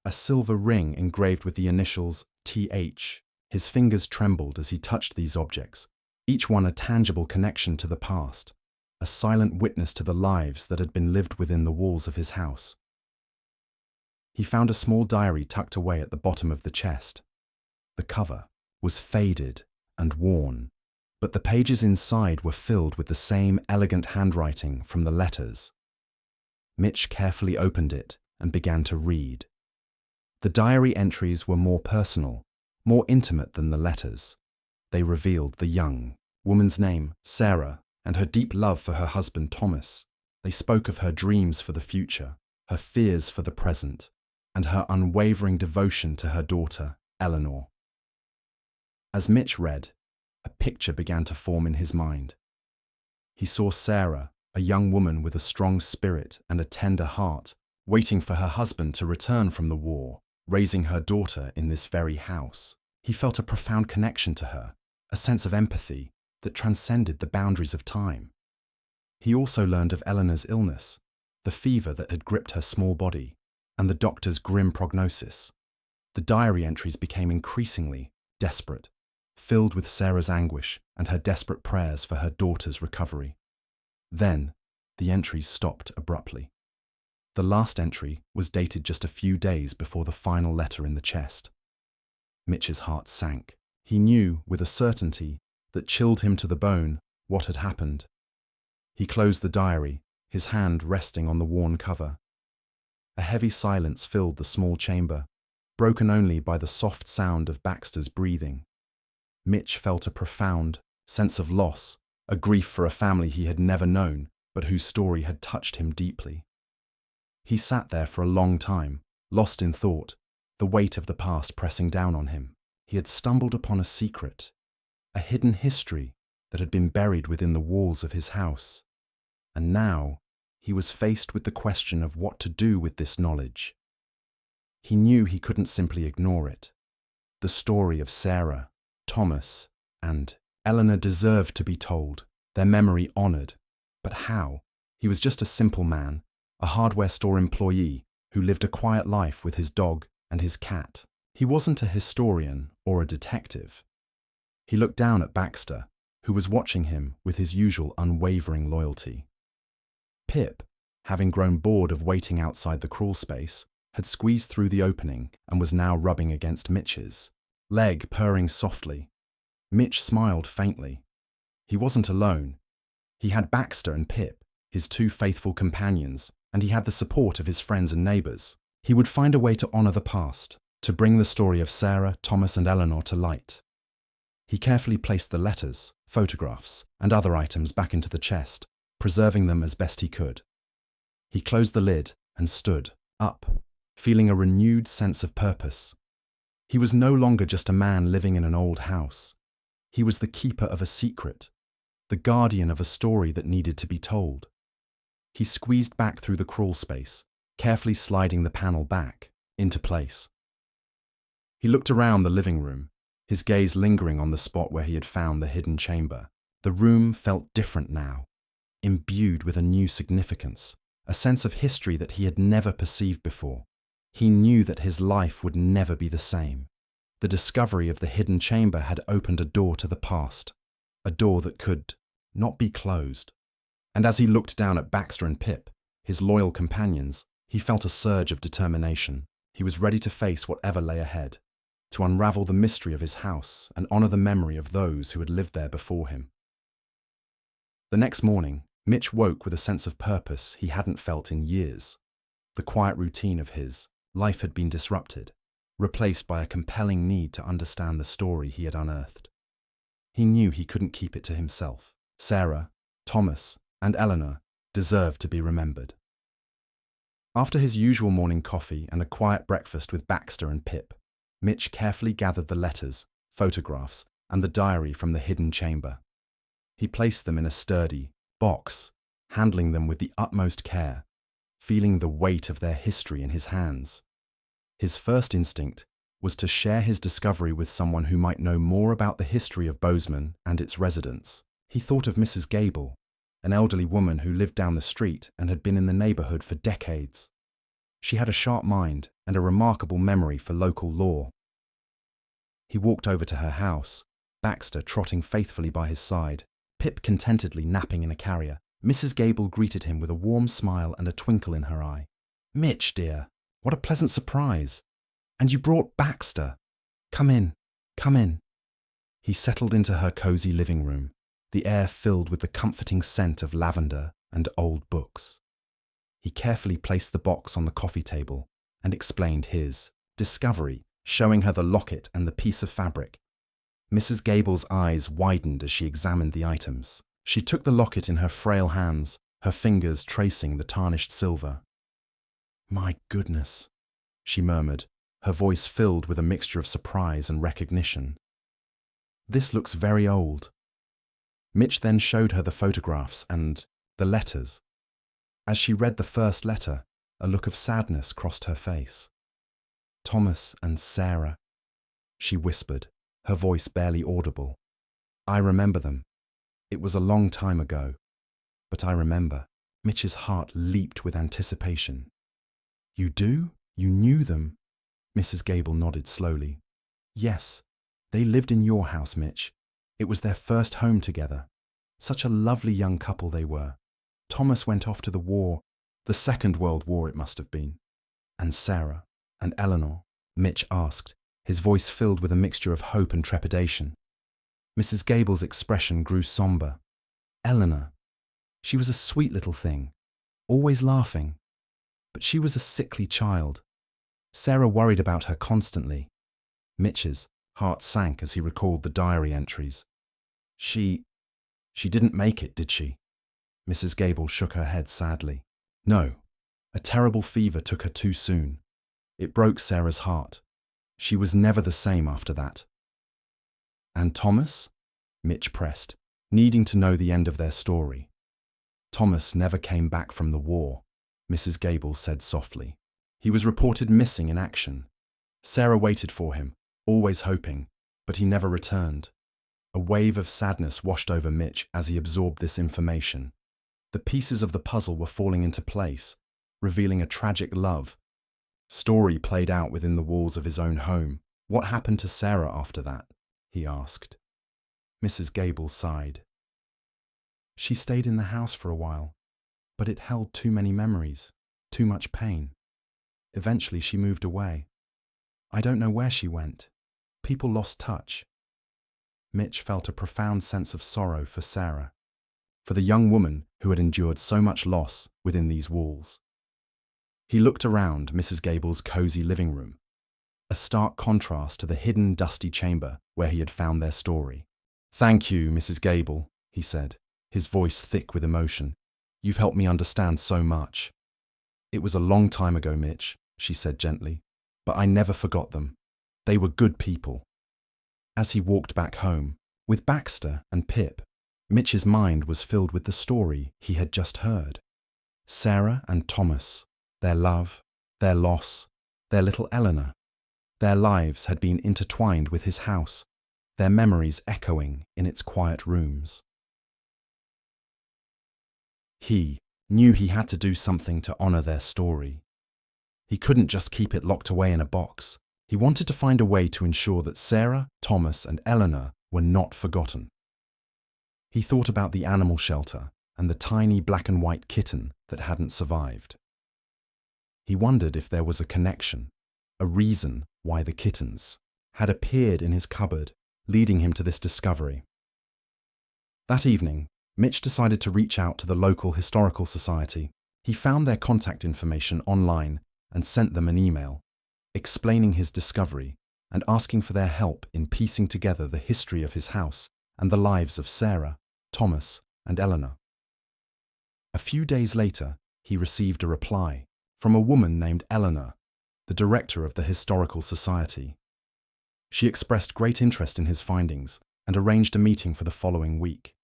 a silver ring engraved with the initials TH. His fingers trembled as he touched these objects, each one a tangible connection to the past, a silent witness to the lives that had been lived within the walls of his house. He found a small diary tucked away at the bottom of the chest. The cover was faded and worn, but the pages inside were filled with the same elegant handwriting from the letters. Mitch carefully opened it and began to read. The diary entries were more personal, more intimate than the letters. They revealed the young woman's name, Sarah, and her deep love for her husband, Thomas. They spoke of her dreams for the future, her fears for the present, and her unwavering devotion to her daughter, Eleanor. As Mitch read, a picture began to form in his mind. He saw Sarah, a young woman with a strong spirit and a tender heart, waiting for her husband to return from the war, raising her daughter in this very house. He felt a profound connection to her, a sense of empathy that transcended the boundaries of time. He also learned of Eleanor's illness, the fever that had gripped her small body, and the doctor's grim prognosis. The diary entries became increasingly desperate, filled with Sarah's anguish and her desperate prayers for her daughter's recovery. Then, the entries stopped abruptly. The last entry was dated just a few days before the final letter in the chest. Mitch's heart sank. He knew, with a certainty that chilled him to the bone, what had happened. He closed the diary, his hand resting on the worn cover. A heavy silence filled the small chamber, broken only by the soft sound of Baxter's breathing. Mitch felt a profound sense of loss, a grief for a family he had never known, but whose story had touched him deeply. He sat there for a long time, lost in thought, the weight of the past pressing down on him. He had stumbled upon a secret, a hidden history that had been buried within the walls of his house. And now, he was faced with the question of what to do with this knowledge. He knew he couldn't simply ignore it. The story of Sarah, Thomas, and Eleanor deserved to be told, their memory honored. But how? He was just a simple man, a hardware store employee who lived a quiet life with his dog and his cat. He wasn't a historian or a detective. He looked down at Baxter, who was watching him with his usual unwavering loyalty. Pip, having grown bored of waiting outside the crawl space, had squeezed through the opening and was now rubbing against Mitch's leg, purring softly. Mitch smiled faintly. He wasn't alone. He had Baxter and Pip, his two faithful companions, and he had the support of his friends and neighbors. He would find a way to honor the past, to bring the story of Sarah, Thomas, and Eleanor to light. He carefully placed the letters, photographs, and other items back into the chest, preserving them as best he could. He closed the lid and stood up, feeling a renewed sense of purpose. He was no longer just a man living in an old house. He was the keeper of a secret, the guardian of a story that needed to be told. He squeezed back through the crawl space, carefully sliding the panel back into place. He looked around the living room, his gaze lingering on the spot where he had found the hidden chamber. The room felt different now, imbued with a new significance, a sense of history that he had never perceived before. He knew that his life would never be the same. The discovery of the hidden chamber had opened a door to the past, a door that could not be closed. And as he looked down at Baxter and Pip, his loyal companions, he felt a surge of determination. He was ready to face whatever lay ahead, to unravel the mystery of his house and honor the memory of those who had lived there before him. The next morning, Mitch woke with a sense of purpose he hadn't felt in years. The quiet routine of his life had been disrupted, replaced by a compelling need to understand the story he had unearthed. He knew he couldn't keep it to himself. Sarah, Thomas, and Eleanor deserved to be remembered. After his usual morning coffee and a quiet breakfast with Baxter and Pip, Mitch carefully gathered the letters, photographs, and the diary from the hidden chamber. He placed them in a sturdy box, handling them with the utmost care, feeling the weight of their history in his hands. His first instinct was to share his discovery with someone who might know more about the history of Bozeman and its residents. He thought of Mrs. Gable, an elderly woman who lived down the street and had been in the neighborhood for decades. She had a sharp mind and a remarkable memory for local law. He walked over to her house, Baxter trotting faithfully by his side, Pip contentedly napping in a carrier. Mrs. Gable greeted him with a warm smile and a twinkle in her eye. "Mitch, dear, what a pleasant surprise. And you brought Baxter. Come in, come in." He settled into her cozy living room, the air filled with the comforting scent of lavender and old books. He carefully placed the box on the coffee table and explained his discovery, showing her the locket and the piece of fabric. Mrs. Gable's eyes widened as she examined the items. She took the locket in her frail hands, her fingers tracing the tarnished silver. "My goodness," she murmured, her voice filled with a mixture of surprise and recognition. "This looks very old." Mitch then showed her the photographs and the letters. As she read the first letter, a look of sadness crossed her face. "Thomas and Sarah," she whispered, her voice barely audible. "I remember them. It was a long time ago, but I remember." Mitch's heart leaped with anticipation. "You do? You knew them?" Mrs. Gable nodded slowly. "Yes, they lived in your house, Mitch. It was their first home together. Such a lovely young couple they were. Thomas went off to the war, the Second World War it must have been." "And Sarah and Eleanor?" Mitch asked, his voice filled with a mixture of hope and trepidation. Mrs. Gable's expression grew somber. "Eleanor. She was a sweet little thing, always laughing. But she was a sickly child. Sarah worried about her constantly." Mitch's heart sank as he recalled the diary entries. She didn't make it, did she?" Mrs. Gable shook her head sadly. "No. A terrible fever took her too soon. It broke Sarah's heart. She was never the same after that." "And Thomas?" Mitch pressed, needing to know the end of their story. "Thomas never came back from the war," Mrs. Gable said softly. "He was reported missing in action. Sarah waited for him, always hoping, but he never returned." A wave of sadness washed over Mitch as he absorbed this information. The pieces of the puzzle were falling into place, revealing a tragic love story played out within the walls of his own home. "What happened to Sarah after that?" he asked. Mrs. Gable sighed. "She stayed in the house for a while, but it held too many memories, too much pain. Eventually she moved away. I don't know where she went. People lost touch." Mitch felt a profound sense of sorrow for Sarah, for the young woman who had endured so much loss within these walls. He looked around Mrs. Gable's cozy living room, a stark contrast to the hidden, dusty chamber where he had found their story. "Thank you, Mrs. Gable," he said, his voice thick with emotion. You've helped me understand so much. It was a long time ago, Mitch, she said gently, but I never forgot them. They were good people. As he walked back home, with Baxter and Pip, Mitch's mind was filled with the story he had just heard. Sarah and Thomas, their love, their loss, their little Eleanor. Their lives had been intertwined with his house, their memories echoing in its quiet rooms. He knew he had to do something to honor their story. He couldn't just keep it locked away in a box. He wanted to find a way to ensure that Sarah, Thomas, and Eleanor were not forgotten. He thought about the animal shelter and the tiny black and white kitten that hadn't survived. He wondered if there was a connection, a reason why the kittens had appeared in his cupboard, leading him to this discovery. That evening, Mitch decided to reach out to the local historical society. He found their contact information online and sent them an email, explaining his discovery and asking for their help in piecing together the history of his house and the lives of Sarah, Thomas, and Eleanor. A few days later, he received a reply from a woman named Eleanor, the director of the Historical Society. She expressed great interest in his findings and arranged a meeting for the following week.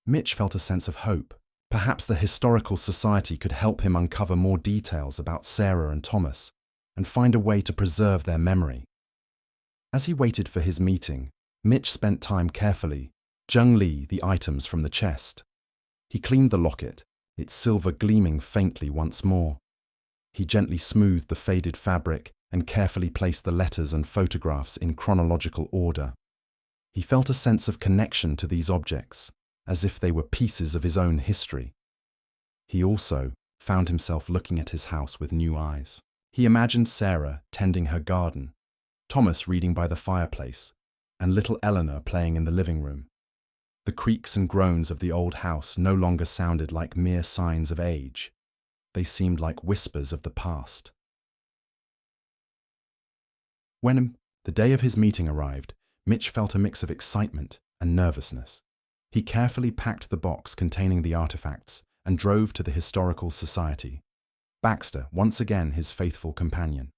Mitch felt a sense of hope. Perhaps the Historical Society could help him uncover more details about Sarah and Thomas and find a way to preserve their memory. As he waited for his meeting, Mitch spent time carefully jungling the items from the chest. He cleaned the locket, its silver gleaming faintly once more. He gently smoothed the faded fabric and carefully placed the letters and photographs in chronological order. He felt a sense of connection to these objects, as if they were pieces of his own history. He also found himself looking at his house with new eyes. He imagined Sarah tending her garden, Thomas reading by the fireplace, and little Eleanor playing in the living room. The creaks and groans of the old house no longer sounded like mere signs of age. They seemed like whispers of the past. When the day of his meeting arrived, Mitch felt a mix of excitement and nervousness. He carefully packed the box containing the artifacts and drove to the Historical Society. Baxter, once again his faithful companion.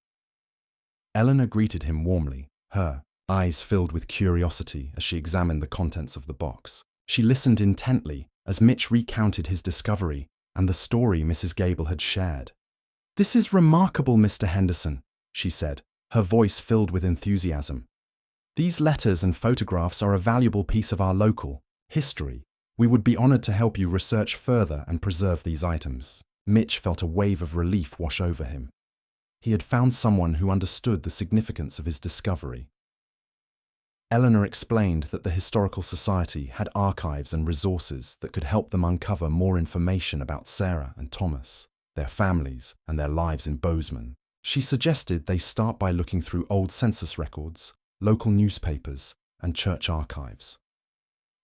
Eleanor greeted him warmly, her eyes filled with curiosity as she examined the contents of the box. She listened intently as Mitch recounted his discovery and the story Mrs. Gable had shared. "This is remarkable, Mr. Henderson," she said, her voice filled with enthusiasm. "These letters and photographs are a valuable piece of our local history. We would be honored to help you research further and preserve these items." Mitch felt a wave of relief wash over him. He had found someone who understood the significance of his discovery. Eleanor explained that the Historical Society had archives and resources that could help them uncover more information about Sarah and Thomas, their families, and their lives in Bozeman. She suggested they start by looking through old census records, local newspapers, and church archives.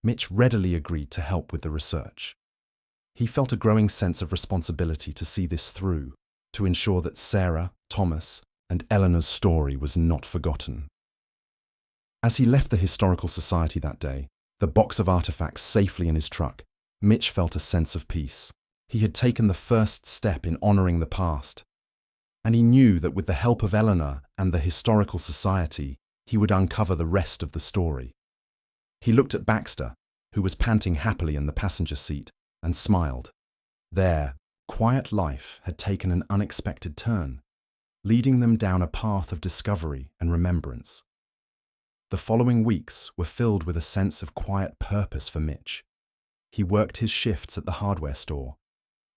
Mitch readily agreed to help with the research. He felt a growing sense of responsibility to see this through, to ensure that Sarah, Thomas, and Eleanor's story was not forgotten. As he left the Historical Society that day, the box of artifacts safely in his truck, Mitch felt a sense of peace. He had taken the first step in honoring the past, and he knew that with the help of Eleanor and the Historical Society, he would uncover the rest of the story. He looked at Baxter, who was panting happily in the passenger seat, and smiled. Their quiet life had taken an unexpected turn, leading them down a path of discovery and remembrance. The following weeks were filled with a sense of quiet purpose for Mitch. He worked his shifts at the hardware store,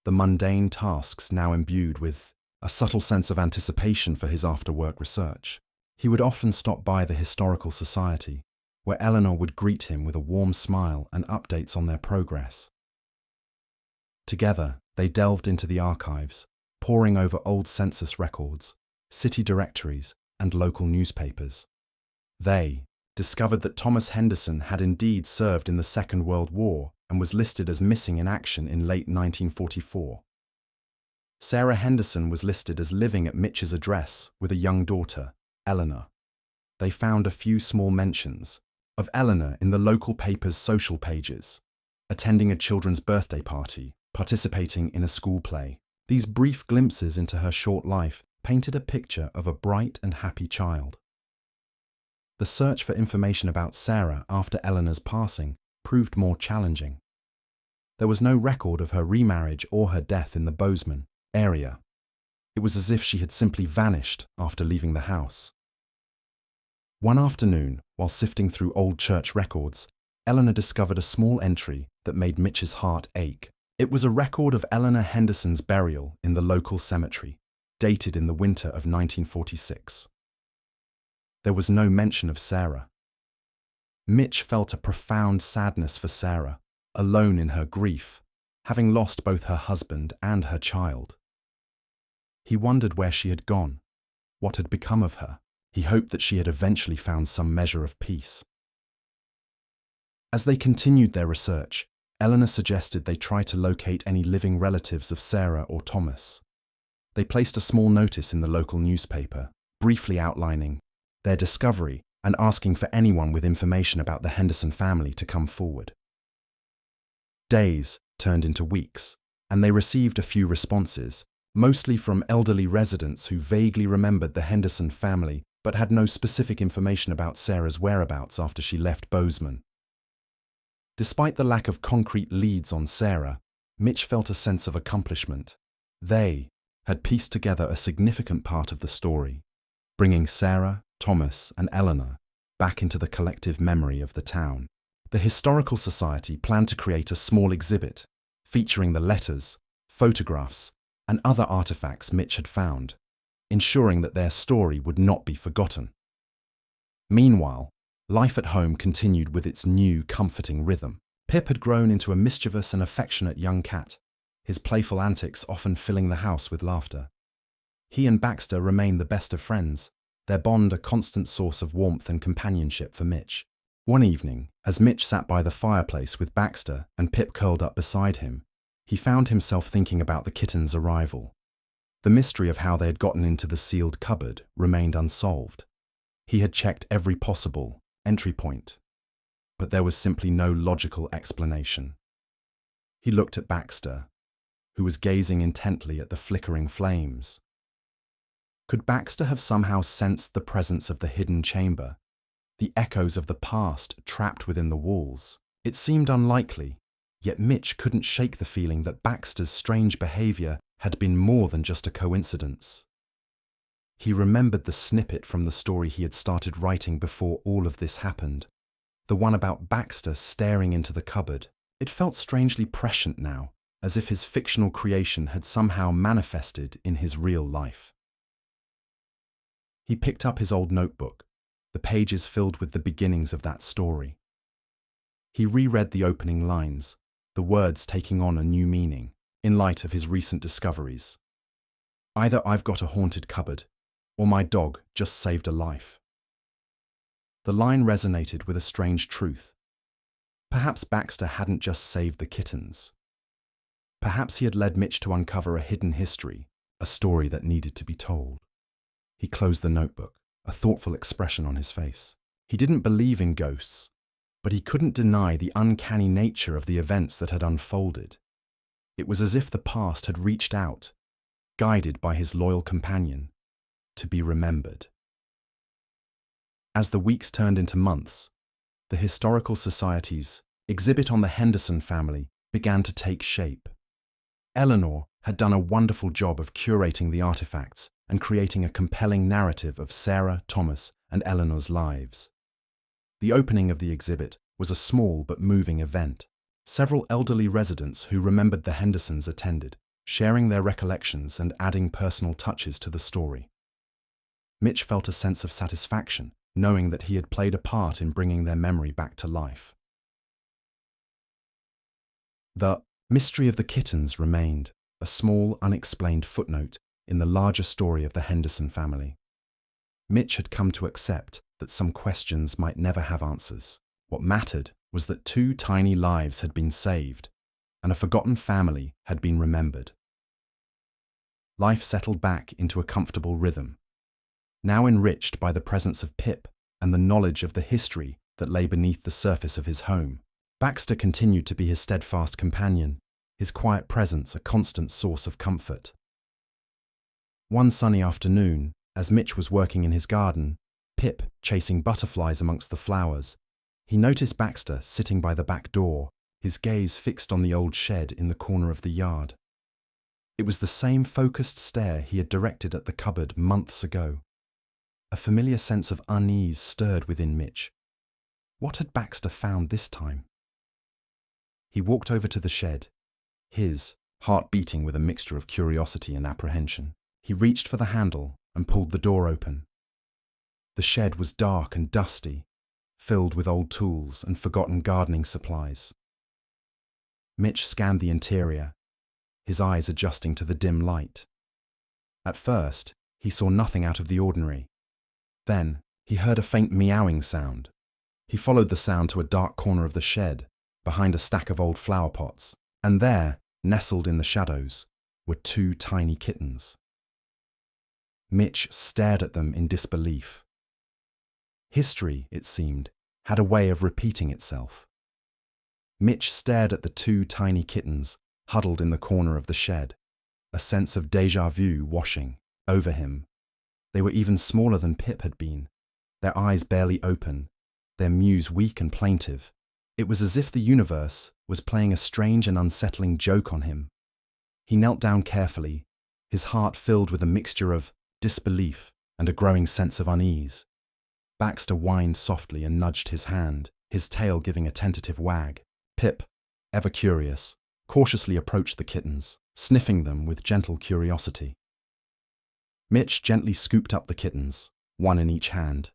the mundane tasks now imbued with a subtle sense of anticipation for his after-work research. He would often stop by the Historical Society, where Eleanor would greet him with a warm smile and updates on their progress. Together, they delved into the archives, poring over old census records, city directories, and local newspapers. They discovered that Thomas Henderson had indeed served in the Second World War and was listed as missing in action in late 1944. Sarah Henderson was listed as living at Mitch's address with a young daughter, Eleanor. They found a few small mentions of Eleanor in the local paper's social pages, attending a children's birthday party participating in a school play. These brief glimpses into her short life painted a picture of a bright and happy child. The search for information about Sarah after Eleanor's passing proved more challenging. There was no record of her remarriage or her death in the Bozeman area. It was as if she had simply vanished after leaving the house. One afternoon, while sifting through old church records, Eleanor discovered a small entry that made Mitch's heart ache. It was a record of Eleanor Henderson's burial in the local cemetery, dated in the winter of 1946. There was no mention of Sarah. Mitch felt a profound sadness for Sarah, alone in her grief, having lost both her husband and her child. He wondered where she had gone, what had become of her. He hoped that she had eventually found some measure of peace. As they continued their research, Eleanor suggested they try to locate any living relatives of Sarah or Thomas. They placed a small notice in the local newspaper, briefly outlining their discovery and asking for anyone with information about the Henderson family to come forward. Days turned into weeks, and they received a few responses, mostly from elderly residents who vaguely remembered the Henderson family but had no specific information about Sarah's whereabouts after she left Bozeman. Despite the lack of concrete leads on Sarah, Mitch felt a sense of accomplishment. They had pieced together a significant part of the story, bringing Sarah, Thomas, and Eleanor back into the collective memory of the town. The Historical Society planned to create a small exhibit featuring the letters, photographs, and other artifacts Mitch had found, ensuring that their story would not be forgotten. Meanwhile, life at home continued with its new, comforting rhythm. Pip had grown into a mischievous and affectionate young cat, his playful antics often filling the house with laughter. He and Baxter remained the best of friends, their bond a constant source of warmth and companionship for Mitch. One evening, as Mitch sat by the fireplace with Baxter and Pip curled up beside him, he found himself thinking about the kitten's arrival. The mystery of how they had gotten into the sealed cupboard remained unsolved. He had checked every possible entry point, but there was simply no logical explanation. He looked at Baxter, who was gazing intently at the flickering flames. Could Baxter have somehow sensed the presence of the hidden chamber, the echoes of the past trapped within the walls? It seemed unlikely, yet Mitch couldn't shake the feeling that Baxter's strange behavior had been more than just a coincidence. He remembered the snippet from the story he had started writing before all of this happened, the one about Baxter staring into the cupboard. It felt strangely prescient now, as if his fictional creation had somehow manifested in his real life. He picked up his old notebook, the pages filled with the beginnings of that story. He reread the opening lines, the words taking on a new meaning, in light of his recent discoveries. Either I've got a haunted cupboard, or my dog just saved a life. The line resonated with a strange truth. Perhaps Baxter hadn't just saved the kittens. Perhaps he had led Mitch to uncover a hidden history, a story that needed to be told. He closed the notebook, a thoughtful expression on his face. He didn't believe in ghosts, but he couldn't deny the uncanny nature of the events that had unfolded. It was as if the past had reached out, guided by his loyal companion, to be remembered. As the weeks turned into months, the Historical Society's exhibit on the Henderson family began to take shape. Eleanor had done a wonderful job of curating the artifacts and creating a compelling narrative of Sarah, Thomas, and Eleanor's lives. The opening of the exhibit was a small but moving event. Several elderly residents who remembered the Hendersons attended, sharing their recollections and adding personal touches to the story. Mitch felt a sense of satisfaction, knowing that he had played a part in bringing their memory back to life. The mystery of the kittens remained a small, unexplained footnote in the larger story of the Henderson family. Mitch had come to accept that some questions might never have answers. What mattered was that 2 tiny lives had been saved, and a forgotten family had been remembered. Life settled back into a comfortable rhythm, now enriched by the presence of Pip and the knowledge of the history that lay beneath the surface of his home. Baxter continued to be his steadfast companion, his quiet presence a constant source of comfort. One sunny afternoon, as Mitch was working in his garden, Pip chasing butterflies amongst the flowers, he noticed Baxter sitting by the back door, his gaze fixed on the old shed in the corner of the yard. It was the same focused stare he had directed at the cupboard months ago. A familiar sense of unease stirred within Mitch. What had Baxter found this time? He walked over to the shed, his heart beating with a mixture of curiosity and apprehension. He reached for the handle and pulled the door open. The shed was dark and dusty, filled with old tools and forgotten gardening supplies. Mitch scanned the interior, his eyes adjusting to the dim light. At first, he saw nothing out of the ordinary. Then, he heard a faint meowing sound. He followed the sound to a dark corner of the shed, behind a stack of old flower pots, and there, nestled in the shadows, were two tiny kittens. Mitch stared at them in disbelief. History, it seemed, had a way of repeating itself. Mitch stared at the two tiny kittens huddled in the corner of the shed, a sense of déjà vu washing over him. They were even smaller than Pip had been, their eyes barely open, their mews weak and plaintive. It was as if the universe was playing a strange and unsettling joke on him. He knelt down carefully, his heart filled with a mixture of disbelief and a growing sense of unease. Baxter whined softly and nudged his hand, his tail giving a tentative wag. Pip, ever curious, cautiously approached the kittens, sniffing them with gentle curiosity. Mitch gently scooped up the kittens, one in each hand.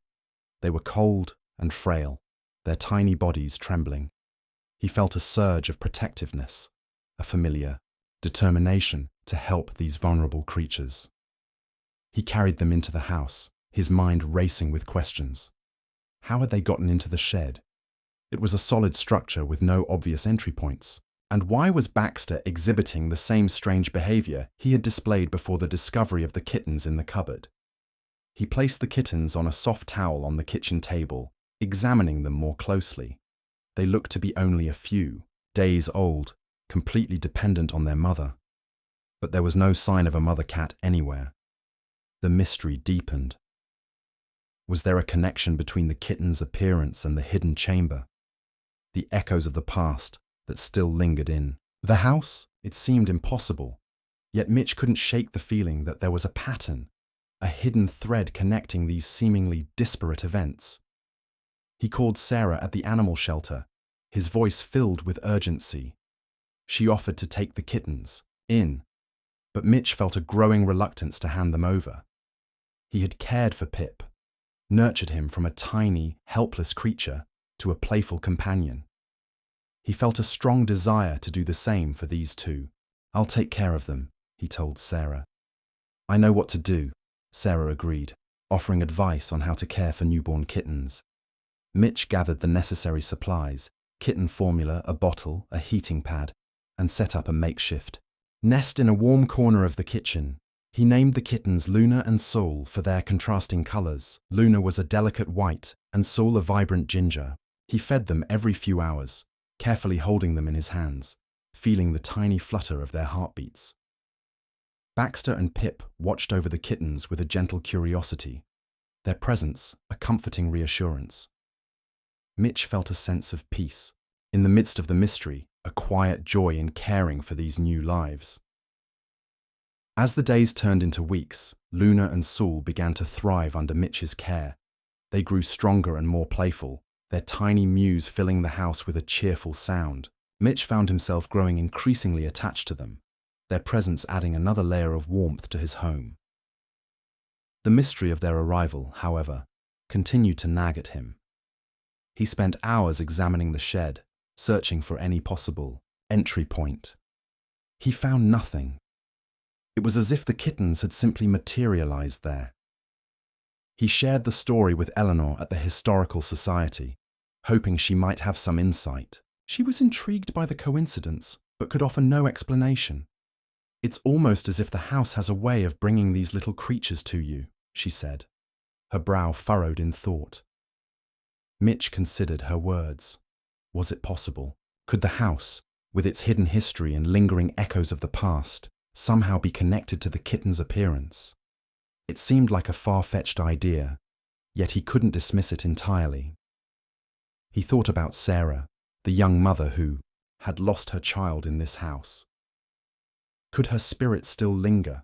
They were cold and frail, their tiny bodies trembling. He felt a surge of protectiveness, a familiar determination to help these vulnerable creatures. He carried them into the house, his mind racing with questions. How had they gotten into the shed? It was a solid structure with no obvious entry points. And why was Baxter exhibiting the same strange behavior he had displayed before the discovery of the kittens in the cupboard? He placed the kittens on a soft towel on the kitchen table, examining them more closely. They looked to be only a few, days old, completely dependent on their mother. But there was no sign of a mother cat anywhere. The mystery deepened. Was there a connection between the kitten's appearance and the hidden chamber? The echoes of the past that still lingered in the house? It seemed impossible. Yet Mitch couldn't shake the feeling that there was a pattern, a hidden thread connecting these seemingly disparate events. He called Sarah at the animal shelter, his voice filled with urgency. She offered to take the kittens in, but Mitch felt a growing reluctance to hand them over. He had cared for Pip, nurtured him from a tiny, helpless creature to a playful companion. He felt a strong desire to do the same for these two. "I'll take care of them," he told Sarah. "I know what to do," Sarah agreed, offering advice on how to care for newborn kittens. Mitch gathered the necessary supplies, kitten formula, a bottle, a heating pad, and set up a makeshift nest in a warm corner of the kitchen. He named the kittens Luna and Soul for their contrasting colors. Luna was a delicate white and Soul a vibrant ginger. He fed them every few hours, carefully holding them in his hands, feeling the tiny flutter of their heartbeats. Baxter and Pip watched over the kittens with a gentle curiosity, their presence a comforting reassurance. Mitch felt a sense of peace. In the midst of the mystery, a quiet joy in caring for these new lives. As the days turned into weeks, Luna and Soul began to thrive under Mitch's care. They grew stronger and more playful, their tiny mews filling the house with a cheerful sound. Mitch found himself growing increasingly attached to them, their presence adding another layer of warmth to his home. The mystery of their arrival, however, continued to nag at him. He spent hours examining the shed, searching for any possible entry point. He found nothing. It was as if the kittens had simply materialized there. He shared the story with Eleanor at the Historical Society, hoping she might have some insight. She was intrigued by the coincidence, but could offer no explanation. "It's almost as if the house has a way of bringing these little creatures to you," she said, her brow furrowed in thought. Mitch considered her words. Was it possible? Could the house, with its hidden history and lingering echoes of the past, somehow be connected to the kitten's appearance. It seemed like a far-fetched idea, yet he couldn't dismiss it entirely. He thought about Sarah, the young mother who had lost her child in this house. Could her spirit still linger,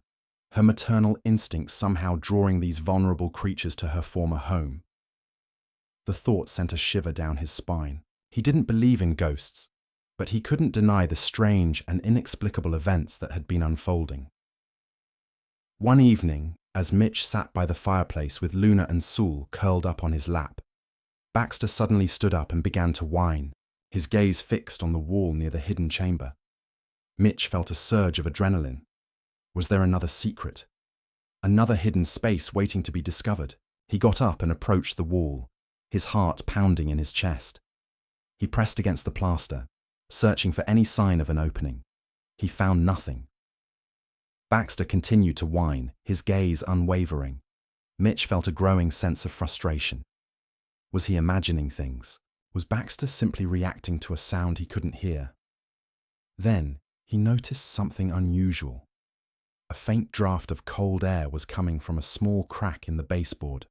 her maternal instincts somehow drawing these vulnerable creatures to her former home? The thought sent a shiver down his spine. He didn't believe in ghosts, but he couldn't deny the strange and inexplicable events that had been unfolding. One evening, as Mitch sat by the fireplace with Luna and Sewell curled up on his lap, Baxter suddenly stood up and began to whine, his gaze fixed on the wall near the hidden chamber. Mitch felt a surge of adrenaline. Was there another secret? Another hidden space waiting to be discovered? He got up and approached the wall, his heart pounding in his chest. He pressed against the plaster, searching for any sign of an opening. He found nothing. Baxter continued to whine, his gaze unwavering. Mitch felt a growing sense of frustration. Was he imagining things? Was Baxter simply reacting to a sound he couldn't hear? Then he noticed something unusual. A faint draft of cold air was coming from a small crack in the baseboard.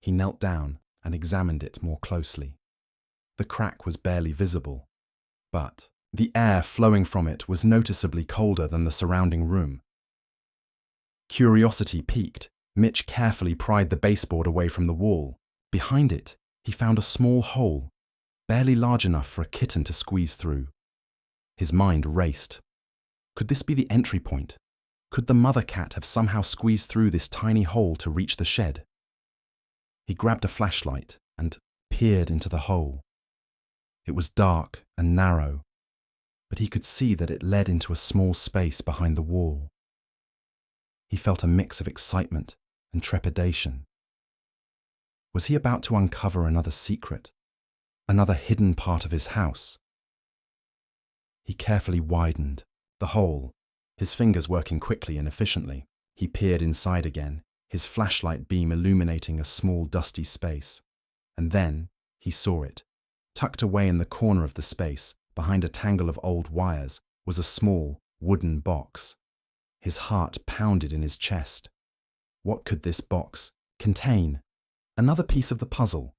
He knelt down and examined it more closely. The crack was barely visible, but the air flowing from it was noticeably colder than the surrounding room. Curiosity piqued, Mitch carefully pried the baseboard away from the wall. Behind it, he found a small hole, barely large enough for a kitten to squeeze through. His mind raced. Could this be the entry point? Could the mother cat have somehow squeezed through this tiny hole to reach the shed? He grabbed a flashlight and peered into the hole. It was dark and narrow, but he could see that it led into a small space behind the wall. He felt a mix of excitement and trepidation. Was he about to uncover another secret, another hidden part of his house? He carefully widened the hole, his fingers working quickly and efficiently. He peered inside again, his flashlight beam illuminating a small dusty space. And then he saw it. Tucked away in the corner of the space, behind a tangle of old wires, was a small, wooden box. His heart pounded in his chest. What could this box contain? Another piece of the puzzle.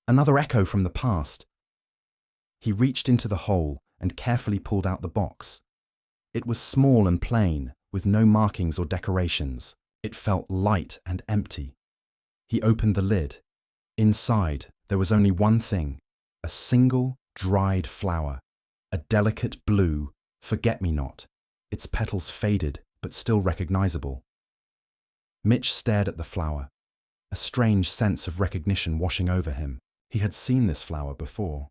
Another echo from the past. He reached into the hole and carefully pulled out the box. It was small and plain, with no markings or decorations. It felt light and empty. He opened the lid. Inside, there was only one thing. A single, dried flower. A delicate blue forget-me-not, its petals faded but still recognizable. Mitch stared at the flower, a strange sense of recognition washing over him. He had seen this flower before.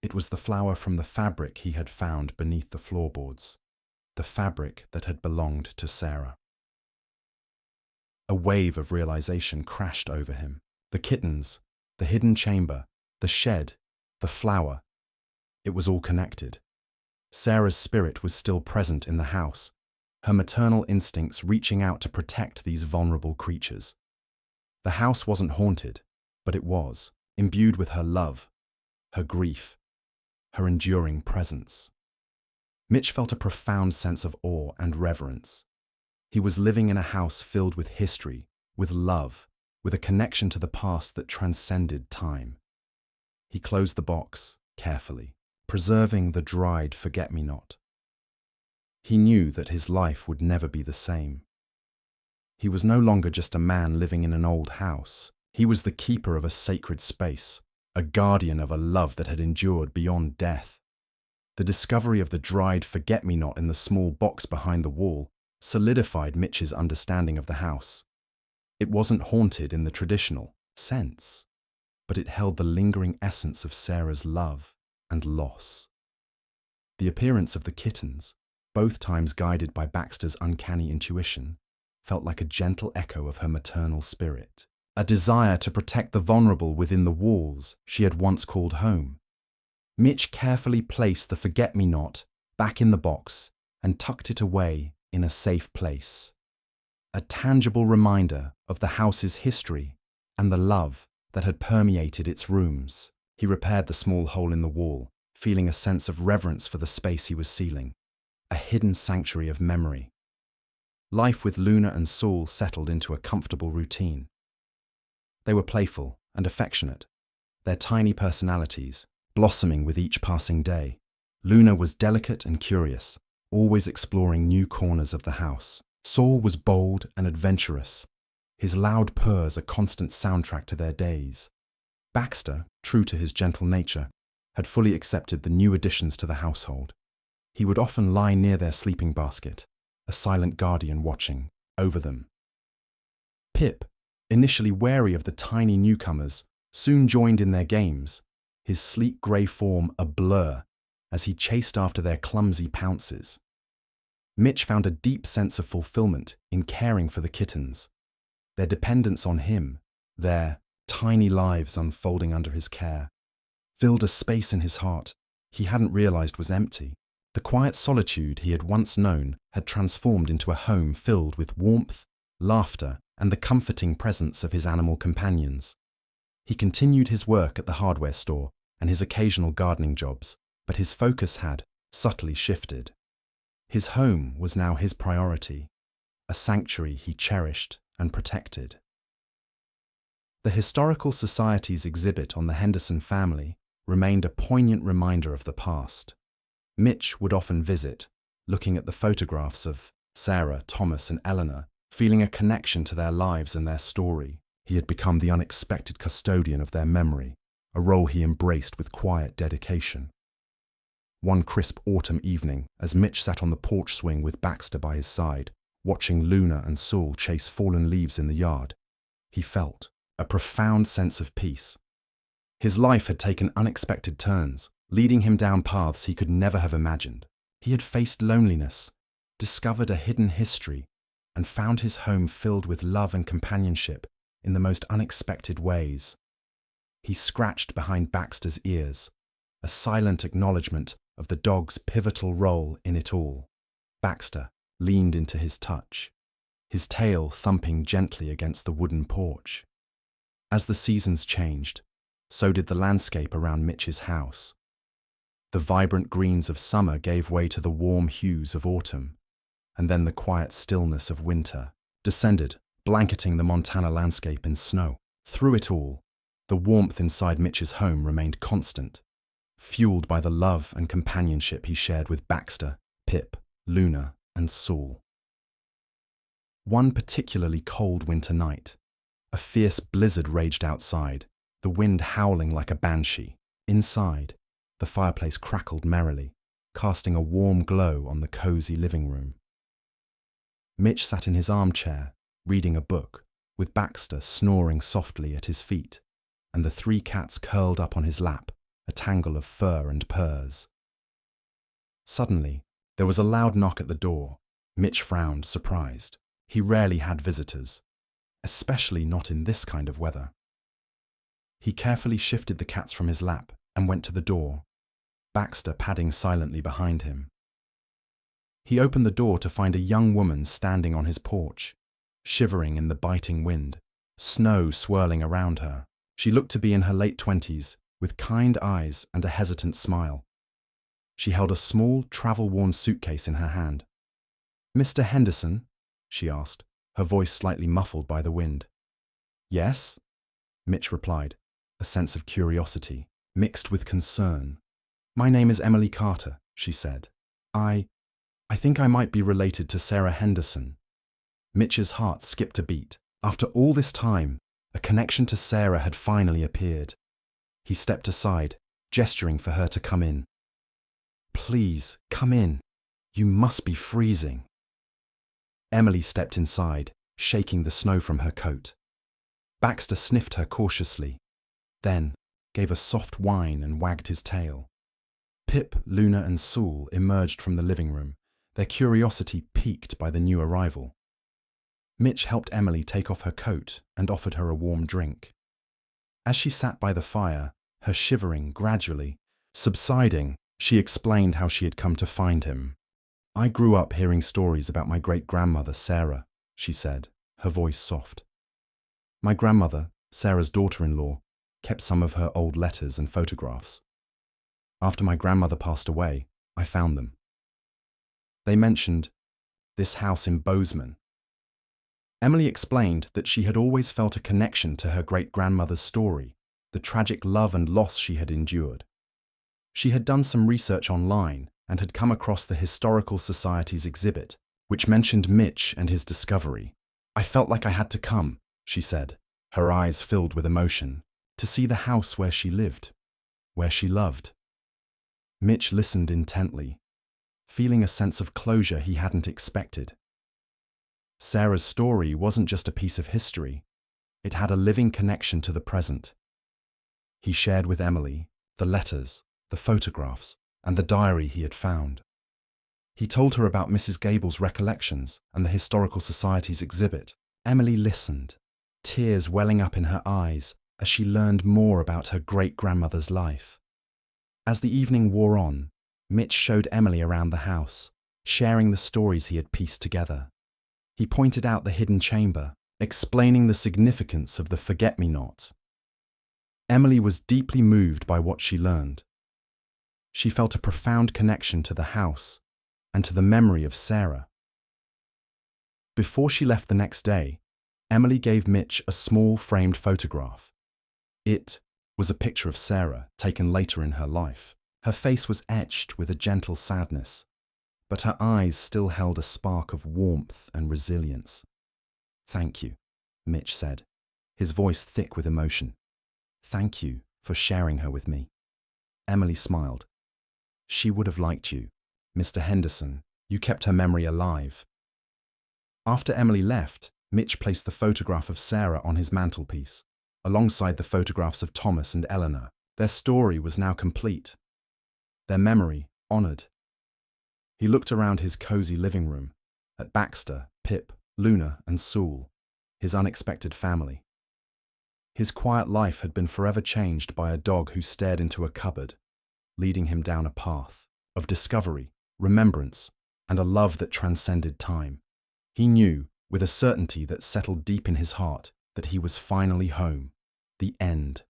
It was the flower from the fabric he had found beneath the floorboards, the fabric that had belonged to Sarah. A wave of realization crashed over him. The kittens, the hidden chamber, the shed, the flower. It was all connected. Sarah's spirit was still present in the house, her maternal instincts reaching out to protect these vulnerable creatures. The house wasn't haunted, but it was, imbued with her love, her grief, her enduring presence. Mitch felt a profound sense of awe and reverence. He was living in a house filled with history, with love, with a connection to the past that transcended time. He closed the box carefully, preserving the dried forget-me-not. He knew that his life would never be the same. He was no longer just a man living in an old house. He was the keeper of a sacred space, a guardian of a love that had endured beyond death. The discovery of the dried forget-me-not in the small box behind the wall solidified Mitch's understanding of the house. It wasn't haunted in the traditional sense, but it held the lingering essence of Sarah's love and loss. The appearance of the kittens, both times guided by Baxter's uncanny intuition, felt like a gentle echo of her maternal spirit, a desire to protect the vulnerable within the walls she had once called home. Mitch carefully placed the forget-me-not back in the box and tucked it away in a safe place, a tangible reminder of the house's history and the love that had permeated its rooms. He repaired the small hole in the wall, feeling a sense of reverence for the space he was sealing, a hidden sanctuary of memory. Life with Luna and Saul settled into a comfortable routine. They were playful and affectionate, their tiny personalities blossoming with each passing day. Luna was delicate and curious, always exploring new corners of the house. Saul was bold and adventurous, his loud purrs a constant soundtrack to their days. Baxter, true to his gentle nature, had fully accepted the new additions to the household. He would often lie near their sleeping basket, a silent guardian watching over them. Pip, initially wary of the tiny newcomers, soon joined in their games, his sleek grey form a blur as he chased after their clumsy pounces. Mitch found a deep sense of fulfillment in caring for the kittens, their dependence on him, their tiny lives unfolding under his care, filled a space in his heart he hadn't realized was empty. The quiet solitude he had once known had transformed into a home filled with warmth, laughter, and the comforting presence of his animal companions. He continued his work at the hardware store and his occasional gardening jobs, but his focus had subtly shifted. His home was now his priority, a sanctuary he cherished and protected. The Historical Society's exhibit on the Henderson family remained a poignant reminder of the past. Mitch would often visit, looking at the photographs of Sarah, Thomas, and Eleanor, feeling a connection to their lives and their story. He had become the unexpected custodian of their memory, a role he embraced with quiet dedication. One crisp autumn evening, as Mitch sat on the porch swing with Baxter by his side, watching Luna and Saul chase fallen leaves in the yard, he felt a profound sense of peace. His life had taken unexpected turns, leading him down paths he could never have imagined. He had faced loneliness, discovered a hidden history, and found his home filled with love and companionship in the most unexpected ways. He scratched behind Baxter's ears, a silent acknowledgement of the dog's pivotal role in it all. Baxter leaned into his touch, his tail thumping gently against the wooden porch. As the seasons changed, so did the landscape around Mitch's house. The vibrant greens of summer gave way to the warm hues of autumn, and then the quiet stillness of winter descended, blanketing the Montana landscape in snow. Through it all, the warmth inside Mitch's home remained constant, fueled by the love and companionship he shared with Baxter, Pip, Luna, and Saul. One particularly cold winter night, a fierce blizzard raged outside, the wind howling like a banshee. Inside, the fireplace crackled merrily, casting a warm glow on the cozy living room. Mitch sat in his armchair, reading a book, with Baxter snoring softly at his feet, and the three cats curled up on his lap, a tangle of fur and purrs. Suddenly, there was a loud knock at the door. Mitch frowned, surprised. He rarely had visitors, especially not in this kind of weather. He carefully shifted the cats from his lap and went to the door, Baxter padding silently behind him. He opened the door to find a young woman standing on his porch, shivering in the biting wind, snow swirling around her. She looked to be in her late 20s, with kind eyes and a hesitant smile. She held a small, travel-worn suitcase in her hand. "Mr. Henderson?" she asked, her voice slightly muffled by the wind. "Yes?" Mitch replied, a sense of curiosity, mixed with concern. "My name is Emily Carter," she said. I think I might be related to Sarah Henderson." Mitch's heart skipped a beat. After all this time, a connection to Sarah had finally appeared. He stepped aside, gesturing for her to come in. "Please, come in. You must be freezing." Emily stepped inside, shaking the snow from her coat. Baxter sniffed her cautiously, then gave a soft whine and wagged his tail. Pip, Luna, and Saul emerged from the living room, their curiosity piqued by the new arrival. Mitch helped Emily take off her coat and offered her a warm drink. As she sat by the fire, her shivering gradually subsiding, she explained how she had come to find him. "I grew up hearing stories about my great-grandmother, Sarah," she said, her voice soft. "My grandmother, Sarah's daughter-in-law, kept some of her old letters and photographs. After my grandmother passed away, I found them. They mentioned this house in Bozeman. Emily explained that she had always felt a connection to her great-grandmother's story, the tragic love and loss she had endured. She had done some research online and had come across the Historical Society's exhibit, which mentioned Mitch and his discovery. I felt like I had to come, she said, her eyes filled with emotion, to see the house where she lived, where she loved. Mitch listened intently, feeling a sense of closure he hadn't expected. Sarah's story wasn't just a piece of history, it had a living connection to the present. He shared with Emily the letters, the photographs, and the diary he had found. He told her about Mrs. Gable's recollections and the Historical Society's exhibit. Emily listened, tears welling up in her eyes as she learned more about her great-grandmother's life. As the evening wore on, Mitch showed Emily around the house, sharing the stories he had pieced together. He pointed out the hidden chamber, explaining the significance of the forget-me-not. Emily was deeply moved by what she learned. She felt a profound connection to the house and to the memory of Sarah. Before she left the next day, Emily gave Mitch a small framed photograph. It was a picture of Sarah taken later in her life. Her face was etched with a gentle sadness, but her eyes still held a spark of warmth and resilience. "Thank you," Mitch said, his voice thick with emotion. "Thank you for sharing her with me." Emily smiled. "She would have liked you, Mr. Henderson. You kept her memory alive." After Emily left, Mitch placed the photograph of Sarah on his mantelpiece, alongside the photographs of Thomas and Eleanor. Their story was now complete, their memory honored. He looked around his cozy living room, at Baxter, Pip, Luna, and Sewell, his unexpected family. His quiet life had been forever changed by a dog who stared into a cupboard, leading him down a path of discovery, remembrance, and a love that transcended time. He knew, with a certainty that settled deep in his heart, that he was finally home. The end.